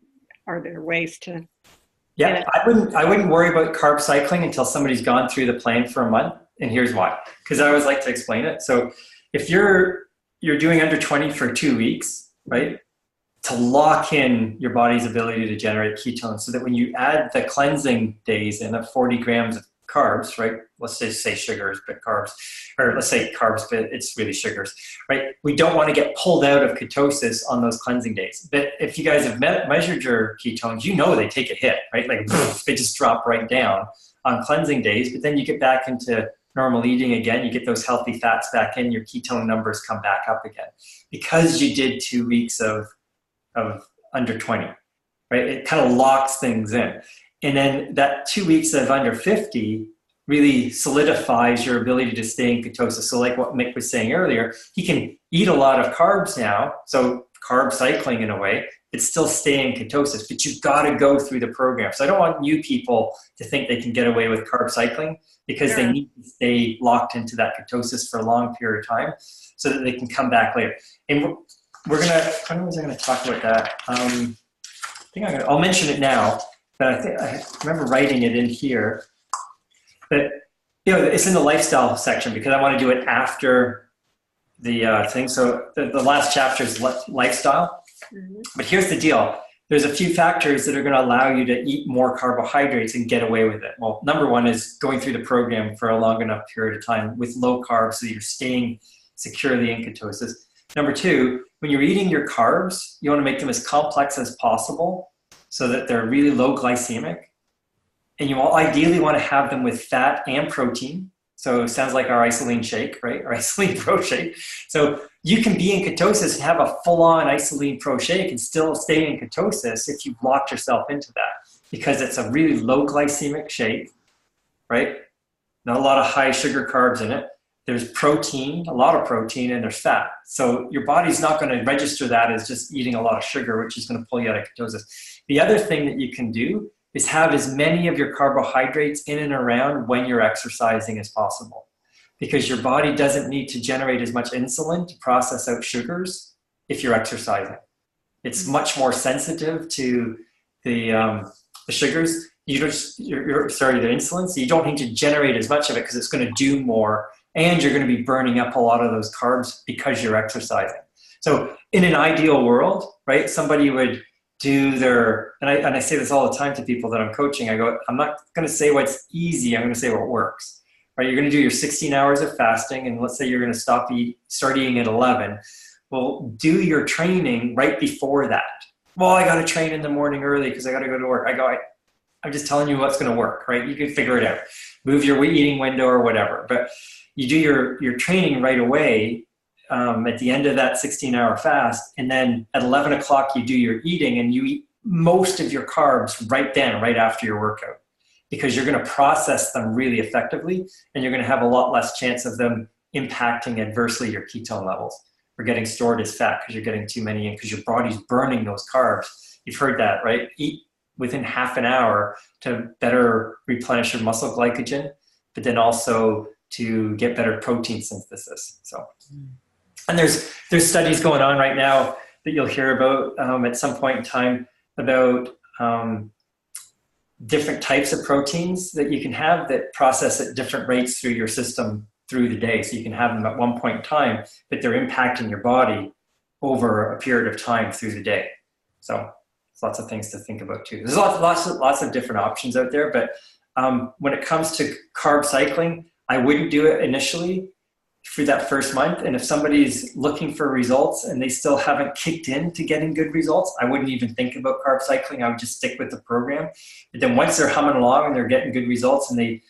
are there ways to? Yeah, I wouldn't worry about carb cycling until somebody's gone through the plan for a month, and here's why. Because I always like to explain it. So if you're doing under 20 for 2 weeks, right, to lock in your body's ability to generate ketones, so that when you add the cleansing days in of 40 grams of carbs, right? Let's just say sugars, but carbs, or let's say carbs, but it's really sugars, right? We don't want to get pulled out of ketosis on those cleansing days. But if you guys have measured your ketones, they take a hit, right? Like they just drop right down on cleansing days, but then you get back into normal eating again, you get those healthy fats back in, your ketone numbers come back up again. Because you did 2 weeks of under 20, right? It kind of locks things in. And then that 2 weeks of under 50 really solidifies your ability to stay in ketosis. So like what Mick was saying earlier, he can eat a lot of carbs now, so carb cycling in a way, but still stay in ketosis. But you've got to go through the program. So I don't want new people to think they can get away with carb cycling, because they need to stay locked into that ketosis for a long period of time so that they can come back later. And we're going to, when was I going to talk about that? I'll mention it now. But I remember writing it in here. But it's in the lifestyle section because I want to do it after the thing. So the last chapter is lifestyle. Mm-hmm. But here's the deal. There's a few factors that are going to allow you to eat more carbohydrates and get away with it. Well, number one is going through the program for a long enough period of time with low carbs so you're staying securely in ketosis. Number two, when you're eating your carbs, you want to make them as complex as possible so that they're really low glycemic. And you ideally want to have them with fat and protein. So it sounds like our isoline shake, right? Our isoline pro shake. So you can be in ketosis and have a full-on isoline pro shake and still stay in ketosis if you've locked yourself into that, because it's a really low glycemic shake, right? Not a lot of high sugar carbs in it. There's protein, a lot of protein, and there's fat. So your body's not going to register that as just eating a lot of sugar, which is going to pull you out of ketosis. The other thing that you can do is have as many of your carbohydrates in and around when you're exercising as possible, because your body doesn't need to generate as much insulin to process out sugars if you're exercising. It's much more sensitive to the sugars. The insulin, so you don't need to generate as much of it because it's going to do more, and you're going to be burning up a lot of those carbs because you're exercising. So in an ideal world, right, somebody would do their, and I say this all the time to people that I'm coaching, I go, I'm not going to say what's easy, I'm going to say what works, right? You're going to do your 16 hours of fasting, and let's say you're going to start eating at 11. Well, do your training right before that. Well, I got to train in the morning early because I got to go to work. I'm just telling you what's going to work, right? You can figure it out. Move your eating window or whatever. But you do your training right away at the end of that 16-hour fast, and then at 11 o'clock you do your eating, and you eat most of your carbs right then, right after your workout, because you're going to process them really effectively, and you're going to have a lot less chance of them impacting adversely your ketone levels or getting stored as fat because you're getting too many in, because your body's burning those carbs. You've heard that, right? Eat within half an hour to better replenish your muscle glycogen, but then also to get better protein synthesis. So, and there's studies going on right now that you'll hear about at some point in time about different types of proteins that you can have that process at different rates through your system through the day. So you can have them at one point in time, but they're impacting your body over a period of time through the day. So there's lots of things to think about too. There's lots of different options out there, but when it comes to carb cycling, I wouldn't do it initially for that first month. And if somebody's looking for results and they still haven't kicked in to getting good results, I wouldn't even think about carb cycling. I would just stick with the program. But then once they're humming along and they're getting good results, and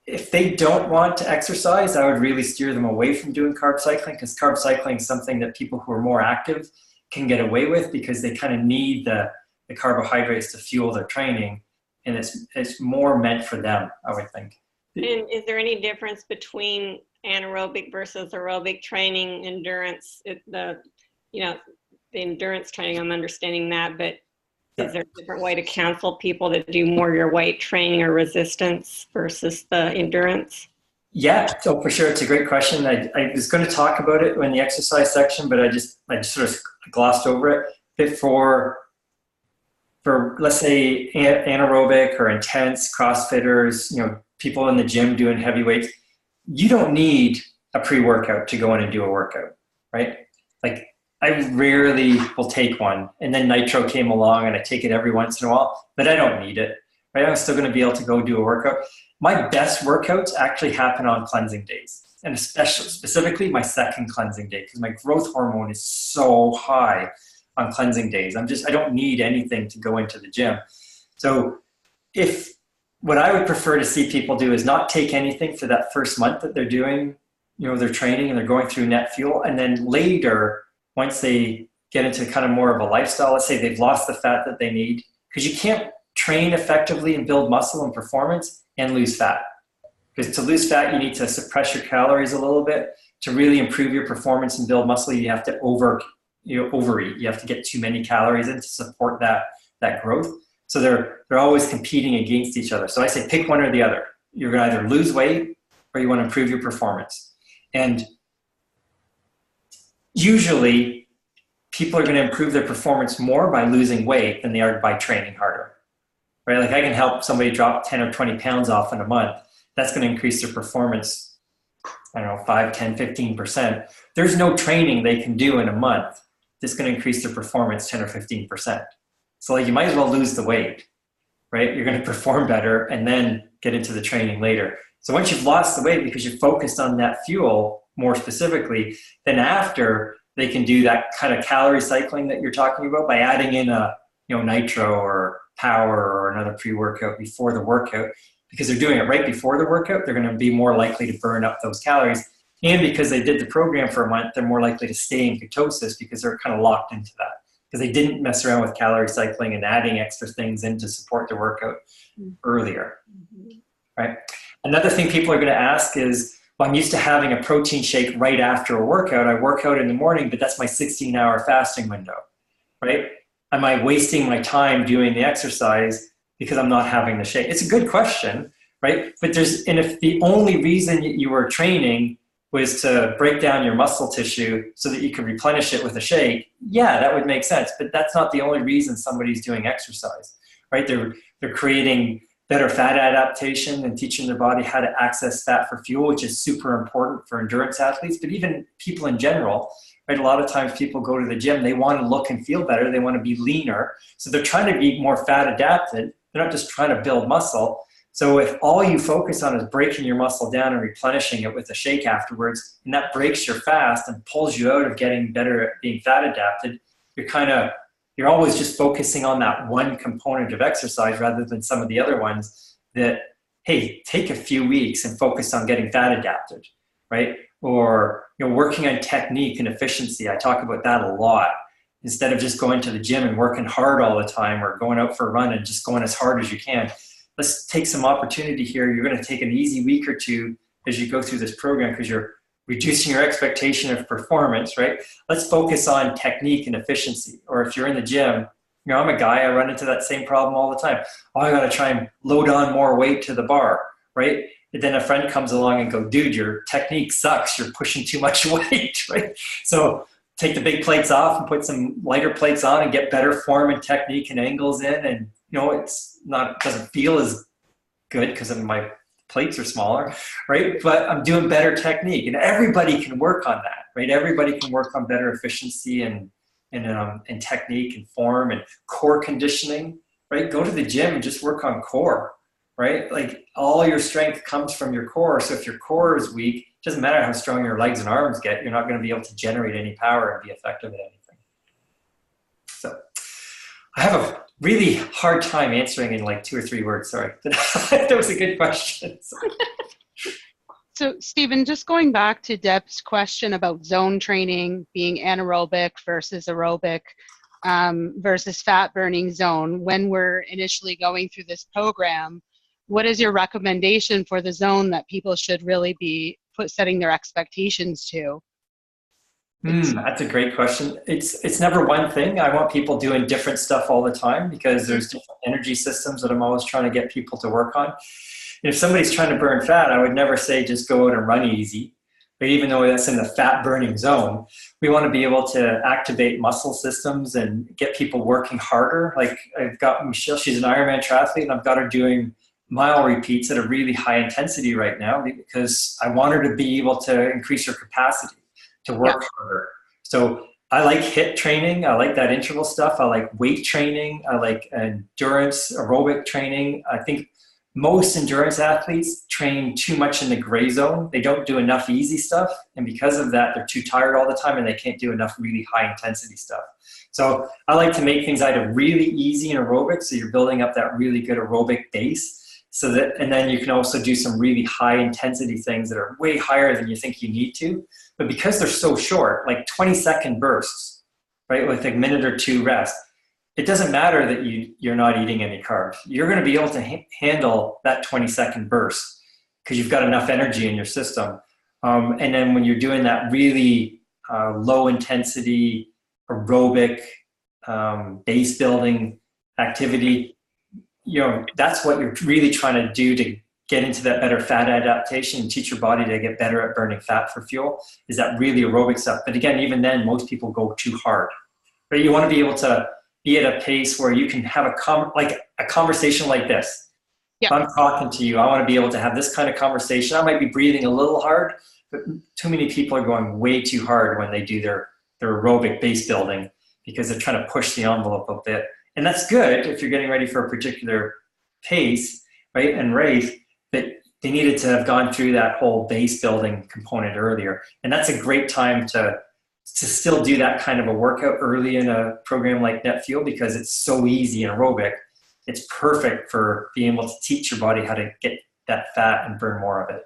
if they don't want to exercise, I would really steer them away from doing carb cycling, because carb cycling is something that people who are more active can get away with, because they kind of need the carbohydrates to fuel their training. And it's more meant for them, I would think. And is there any difference between anaerobic versus aerobic training, endurance? The endurance training, I'm understanding that, but is there a different way to counsel people to do more your weight training or resistance versus the endurance? Yeah, so for sure, it's a great question. I was going to talk about it in the exercise section, but I just sort of glossed over it. But for let's say anaerobic or intense CrossFitters, people in the gym doing heavy weights, you don't need a pre-workout to go in and do a workout, right? Like, I rarely will take one, and then Nitro came along and I take it every once in a while, but I don't need it, right? I'm still going to be able to go do a workout. My best workouts actually happen on cleansing days, and specifically my second cleansing day, because my growth hormone is so high on cleansing days. I don't need anything to go into the gym. So what I would prefer to see people do is not take anything for that first month that they're doing, their training, and they're going through net fuel. And then later, once they get into kind of more of a lifestyle, let's say they've lost the fat that they need, because you can't train effectively and build muscle and performance and lose fat. Because to lose fat, you need to suppress your calories a little bit. To really improve your performance and build muscle, you have to overeat. You have to get too many calories in to support that growth. So they're always competing against each other. So I say pick one or the other. You're going to either lose weight or you want to improve your performance. And usually people are going to improve their performance more by losing weight than they are by training harder, right? Like, I can help somebody drop 10 or 20 pounds off in a month. That's going to increase their performance, 5, 10, 15%. There's no training they can do in a month that's going to increase their performance 10 or 15%. So you might as well lose the weight, right? You're going to perform better and then get into the training later. So once you've lost the weight because you're focused on that fuel more specifically, then after they can do that kind of calorie cycling that you're talking about by adding in a nitro or power or another pre-workout before the workout, because they're doing it right before the workout, they're going to be more likely to burn up those calories. And because they did the program for a month, they're more likely to stay in ketosis because they're kind of locked into that, because they didn't mess around with calorie cycling and adding extra things in to support the workout earlier, right? Another thing people are going to ask is, well, I'm used to having a protein shake right after a workout. I work out in the morning, but that's my 16-hour fasting window, right? Am I wasting my time doing the exercise because I'm not having the shake? It's a good question, right? But if the only reason you were training was to break down your muscle tissue so that you could replenish it with a shake, yeah, that would make sense. But that's not the only reason somebody's doing exercise, right? They're creating better fat adaptation and teaching their body how to access fat for fuel, which is super important for endurance athletes, but even people in general, right? A lot of times people go to the gym, they want to look and feel better, they want to be leaner, so they're trying to be more fat adapted. They're not just trying to build muscle. So if all you focus on is breaking your muscle down and replenishing it with a shake afterwards, and that breaks your fast and pulls you out of getting better at being fat adapted, you're always just focusing on that one component of exercise rather than some of the other ones that, hey, take a few weeks and focus on getting fat adapted, right? Or working on technique and efficiency. I talk about that a lot. Instead of just going to the gym and working hard all the time, or going out for a run and just going as hard as you can, let's take some opportunity here. You're going to take an easy week or two as you go through this program because you're reducing your expectation of performance, right? Let's focus on technique and efficiency. Or if you're in the gym, I'm a guy, I run into that same problem all the time. Oh, I got to try and load on more weight to the bar, right? And then a friend comes along and go, dude, your technique sucks. You're pushing too much weight, right? So take the big plates off and put some lighter plates on and get better form and technique and angles in. And, doesn't feel as good because my plates are smaller, right? But I'm doing better technique, and everybody can work on that, right? Everybody can work on better efficiency and technique and form and core conditioning, right? Go to the gym and just work on core, right? Like all your strength comes from your core. So if your core is weak, it doesn't matter how strong your legs and arms get, you're not going to be able to generate any power and be effective at anything. So I have a really hard time answering in like 2 or 3 words. Sorry. That was a good question. So Stephen, just going back to Deb's question about zone training being anaerobic versus aerobic versus fat burning zone, when we're initially going through this program, what is your recommendation for the zone that people should really be setting their expectations to? That's a great question. It's never one thing. I want people doing different stuff all the time because there's different energy systems that I'm always trying to get people to work on. And if somebody's trying to burn fat, I would never say just go out and run easy. But even though that's in the fat burning zone, we want to be able to activate muscle systems and get people working harder. Like I've got Michelle, she's an Ironman triathlete, and I've got her doing mile repeats at a really high intensity right now because I want her to be able to increase her capacity to work harder. So I like HIIT training. I like that interval stuff. I like weight training. I like endurance, aerobic training. I think most endurance athletes train too much in the gray zone. They don't do enough easy stuff. And because of that, they're too tired all the time and they can't do enough really high intensity stuff. So I like to make things either really easy in aerobic, so you're building up that really good aerobic base. And then you can also do some really high intensity things that are way higher than you think you need to. But because they're so short, like 20-second bursts, right, with a minute or 2 rest, it doesn't matter that you're not eating any carbs. You're going to be able to handle that 20-second burst because you've got enough energy in your system. And then when you're doing that really low intensity aerobic base building activity, that's what you're really trying to do to get into that better fat adaptation and teach your body to get better at burning fat for fuel, is that really aerobic stuff. But again, even then, most people go too hard. But you want to be able to be at a pace where you can have a conversation like this. Yeah. If I'm talking to you, I want to be able to have this kind of conversation. I might be breathing a little hard, but too many people are going way too hard when they do their aerobic base building because they're trying to push the envelope a bit. And that's good if you're getting ready for a particular pace, right, and race, but they needed to have gone through that whole base building component earlier. And that's a great time to to still do that kind of a workout early in a program like NetFuel because it's so easy and aerobic. It's perfect for being able to teach your body how to get that fat and burn more of it.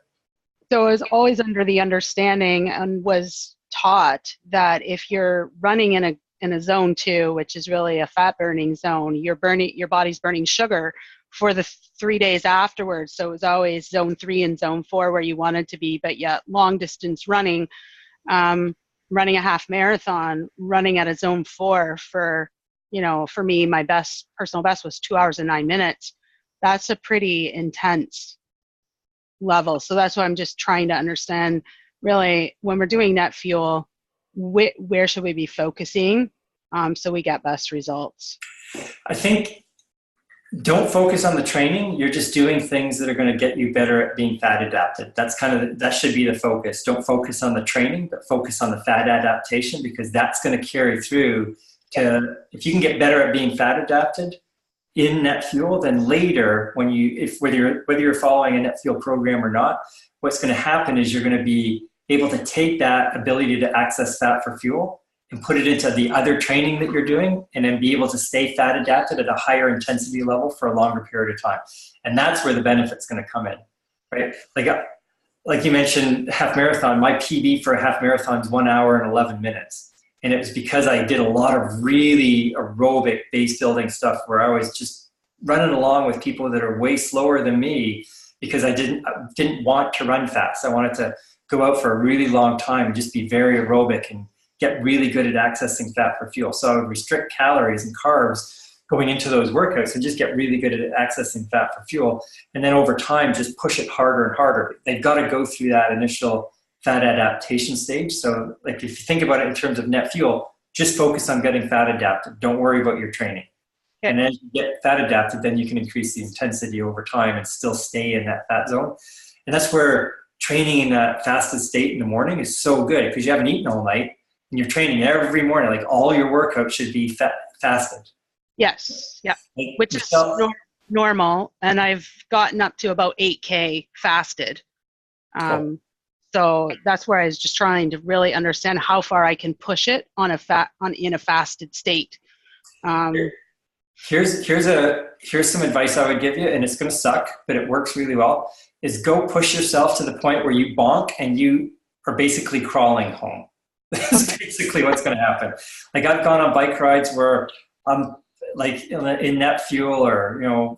So I was always under the understanding and was taught that if you're running in a zone 2, which is really a fat burning zone, your body's burning sugar for the 3 days afterwards. So it was always zone 3 and zone 4 where you wanted to be, but yet long distance running, running a half marathon, running at a zone 4 for, for me, my personal best was 2 hours and 9 minutes. That's a pretty intense level. So that's why I'm just trying to understand really when we're doing NetFuel, where should we be focusing so we get best results? I think don't focus on the training. You're just doing things that are going to get you better at being fat adapted. That should be the focus. Don't focus on the training, but focus on the fat adaptation because that's going to carry through to, if you can get better at being fat adapted in NetFuel, then later when whether you're following a NetFuel program or not, what's going to happen is you're going to be able to take that ability to access fat for fuel and put it into the other training that you're doing and then be able to stay fat adapted at a higher intensity level for a longer period of time. And that's where the benefit's going to come in, right? Like you mentioned, half marathon, my PB for a half marathon is 1 hour and 11 minutes. And it was because I did a lot of really aerobic base building stuff where I was just running along with people that are way slower than me because I didn't want to run fast. I wanted to go out for a really long time and just be very aerobic and get really good at accessing fat for fuel. So I would restrict calories and carbs going into those workouts and just get really good at accessing fat for fuel. And then over time, just push it harder and harder. They've got to go through that initial fat adaptation stage. So like if you think about it in terms of NetFuel, just focus on getting fat adapted. Don't worry about your training. Okay. And as you get fat adapted, then you can increase the intensity over time and still stay in that fat zone. And that's where training in that fasted state in the morning is so good because you haven't eaten all night and you're training every morning. Like all your workouts should be fasted. Yes. Yeah. Like which is normal. And I've gotten up to about 8K fasted. Cool. So that's where I was just trying to really understand how far I can push it in a fasted state. Here's some advice I would give you, and it's going to suck, but it works really well, is go push yourself to the point where you bonk and you are basically crawling home. That's basically what's going to happen. Like I've gone on bike rides where I'm like in NetFuel or,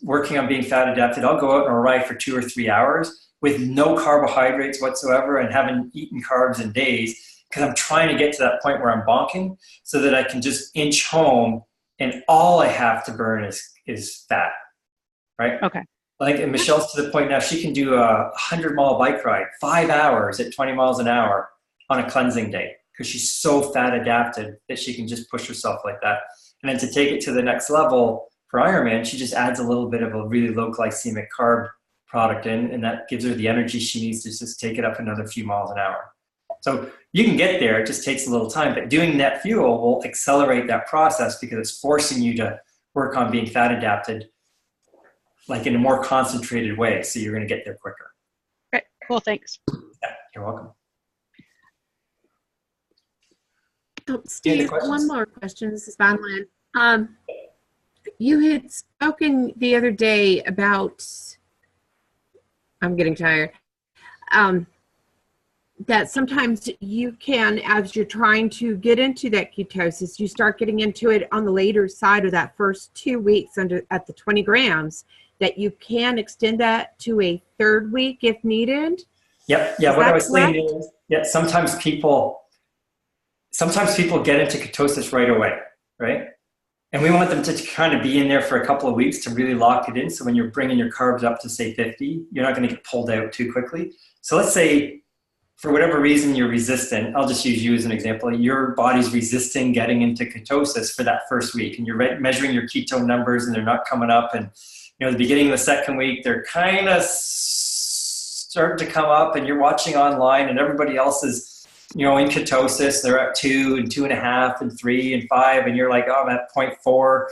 working on being fat adapted. I'll go out on a ride for 2 or 3 hours with no carbohydrates whatsoever and haven't eaten carbs in days because I'm trying to get to that point where I'm bonking so that I can just inch home and all I have to burn is fat, right? Okay. Like, and Michelle's to the point now she can do a 100-mile bike ride, 5 hours at 20 miles an hour on a cleansing day because she's so fat adapted that she can just push herself like that. And then to take it to the next level for Ironman, she just adds a little bit of a really low glycemic carb product in, and that gives her the energy she needs to just take it up another few miles an hour. So you can get there, it just takes a little time, but doing NetFuel will accelerate that process because it's forcing you to work on being fat adapted like in a more concentrated way. So you're going to get there quicker. Okay, cool, thanks. Yeah, you're welcome. Oh, Steve, one more question. This is Madeline. You had spoken the other day about, I'm getting tired, that sometimes you can, as you're trying to get into that ketosis, you start getting into it on the later side of that first 2 weeks at the 20 grams, that you can extend that to a third week if needed. Yep. Yeah. What I was saying is, yeah, sometimes people get into ketosis right away, right? And we want them to kind of be in there for a couple of weeks to really lock it in. So when you're bringing your carbs up to say 50, you're not going to get pulled out too quickly. So let's say for whatever reason you're resistant, I'll just use you as an example. Your body's resisting getting into ketosis for that first week and you're measuring your ketone numbers and they're not coming up. And the beginning of the second week, they're kind of starting to come up and you're watching online and everybody else is in ketosis, they're at 2 and 2.5 and 3 and 5, and you're like, oh, I'm at 0.4,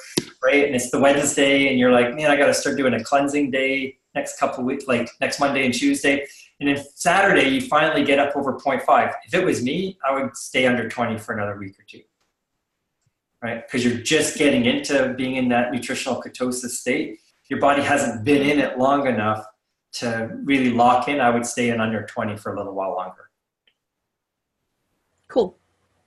right? And it's the Wednesday, and you're like, man, I got to start doing a cleansing day next couple of weeks, like next Monday and Tuesday. And then Saturday, you finally get up over 0.5. If it was me, I would stay under 20 for another week or two, right? Because you're just getting into being in that nutritional ketosis state. Your body hasn't been in it long enough to really lock in. I would stay in under 20 for a little while longer. Cool.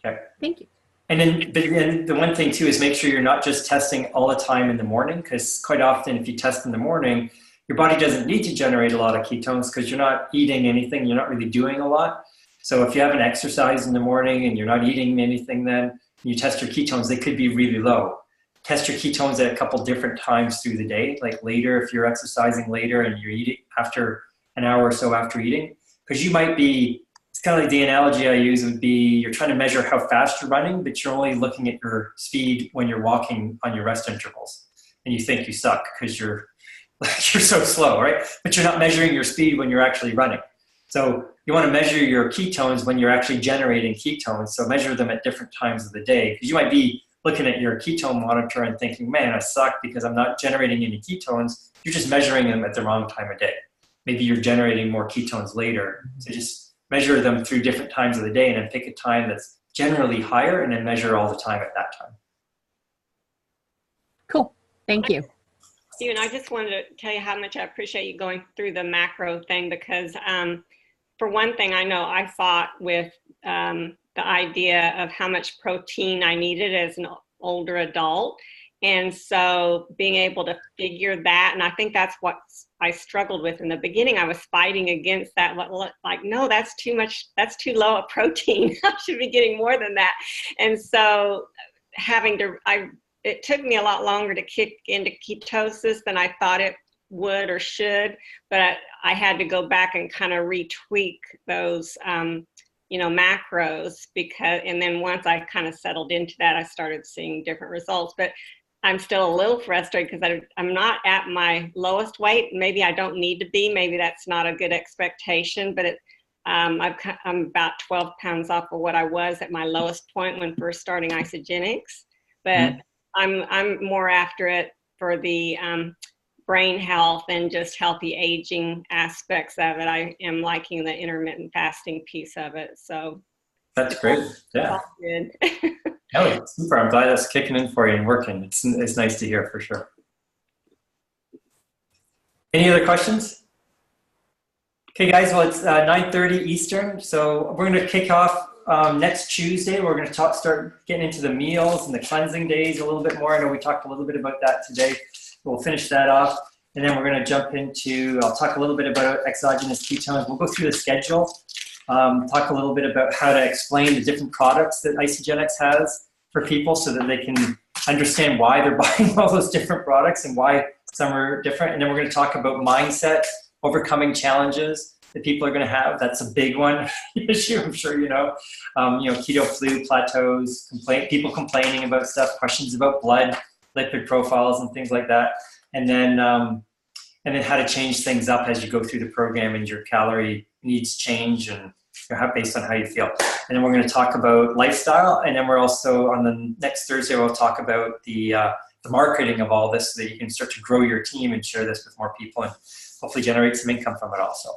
Okay. Thank you. And then the one thing too is make sure you're not just testing all the time in the morning, because quite often if you test in the morning, your body doesn't need to generate a lot of ketones because you're not eating anything, you're not really doing a lot. So if you have an exercise in the morning and you're not eating anything, then you test your ketones, they could be really low. Test your ketones at a couple different times through the day, like later if you're exercising later and you're eating after an hour or so after eating, because you might be, it's kind of like the analogy I use would be you're trying to measure how fast you're running, but you're only looking at your speed when you're walking on your rest intervals. And you think you suck because you're so slow, right? But you're not measuring your speed when you're actually running. So you want to measure your ketones when you're actually generating ketones. So measure them at different times of the day, because you might be looking at your ketone monitor and thinking, man, I suck because I'm not generating any ketones. You're just measuring them at the wrong time of day. Maybe you're generating more ketones later. So just measure them through different times of the day and then pick a time that's generally higher and then measure all the time at that time. Cool. Thank you. Steven, I just wanted to tell you how much I appreciate you going through the macro thing, because for one thing, I know I fought with the idea of how much protein I needed as an older adult. And so being able to figure that, and I think that's what I struggled with in the beginning. I was fighting against that, like, no, that's too much, that's too low a protein. I should be getting more than that. And so it took me a lot longer to kick into ketosis than I thought it would or should, but I had to go back and kind of retweak those, macros, and then once I kind of settled into that, I started seeing different results. But I'm still a little frustrated because I'm not at my lowest weight. Maybe I don't need to be. Maybe that's not a good expectation, but I'm about 12 pounds off of what I was at my lowest point when first starting isogenics. But I'm more after it for the brain health and just healthy aging aspects of it. I am liking the intermittent fasting piece of it. So that's great. Yeah. All good. Oh, super. I'm glad that's kicking in for you and working. It's nice to hear for sure. Any other questions? Okay, guys. Well, it's 9:30 Eastern. So we're going to kick off next Tuesday. We're going to start getting into the meals and the cleansing days a little bit more. I know we talked a little bit about that today. We'll finish that off. And then we're going to jump into, I'll talk a little bit about exogenous ketones. We'll go through the schedule, talk a little bit about how to explain the different products that Isagenix has for people so that they can understand why they're buying all those different products and why some are different. And then we're going to talk about mindset, overcoming challenges that people are going to have. That's a big one issue, I'm sure you know. Keto flu plateaus, people complaining about stuff, questions about blood, lipid profiles and things like that. And then how to change things up as you go through the program and your calorie needs change and based on how you feel. And then we're going to talk about lifestyle. And then we're also on the next Thursday, we'll talk about the marketing of all this so that you can start to grow your team and share this with more people and hopefully generate some income from it also.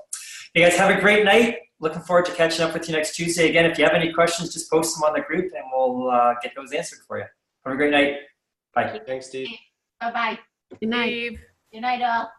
Hey guys, have a great night. Looking forward to catching up with you next Tuesday. Again, if you have any questions, just post them on the group and we'll get those answered for you. Have a great night. Bye. Thanks, Steve. Bye-bye. Good night. Good night, all.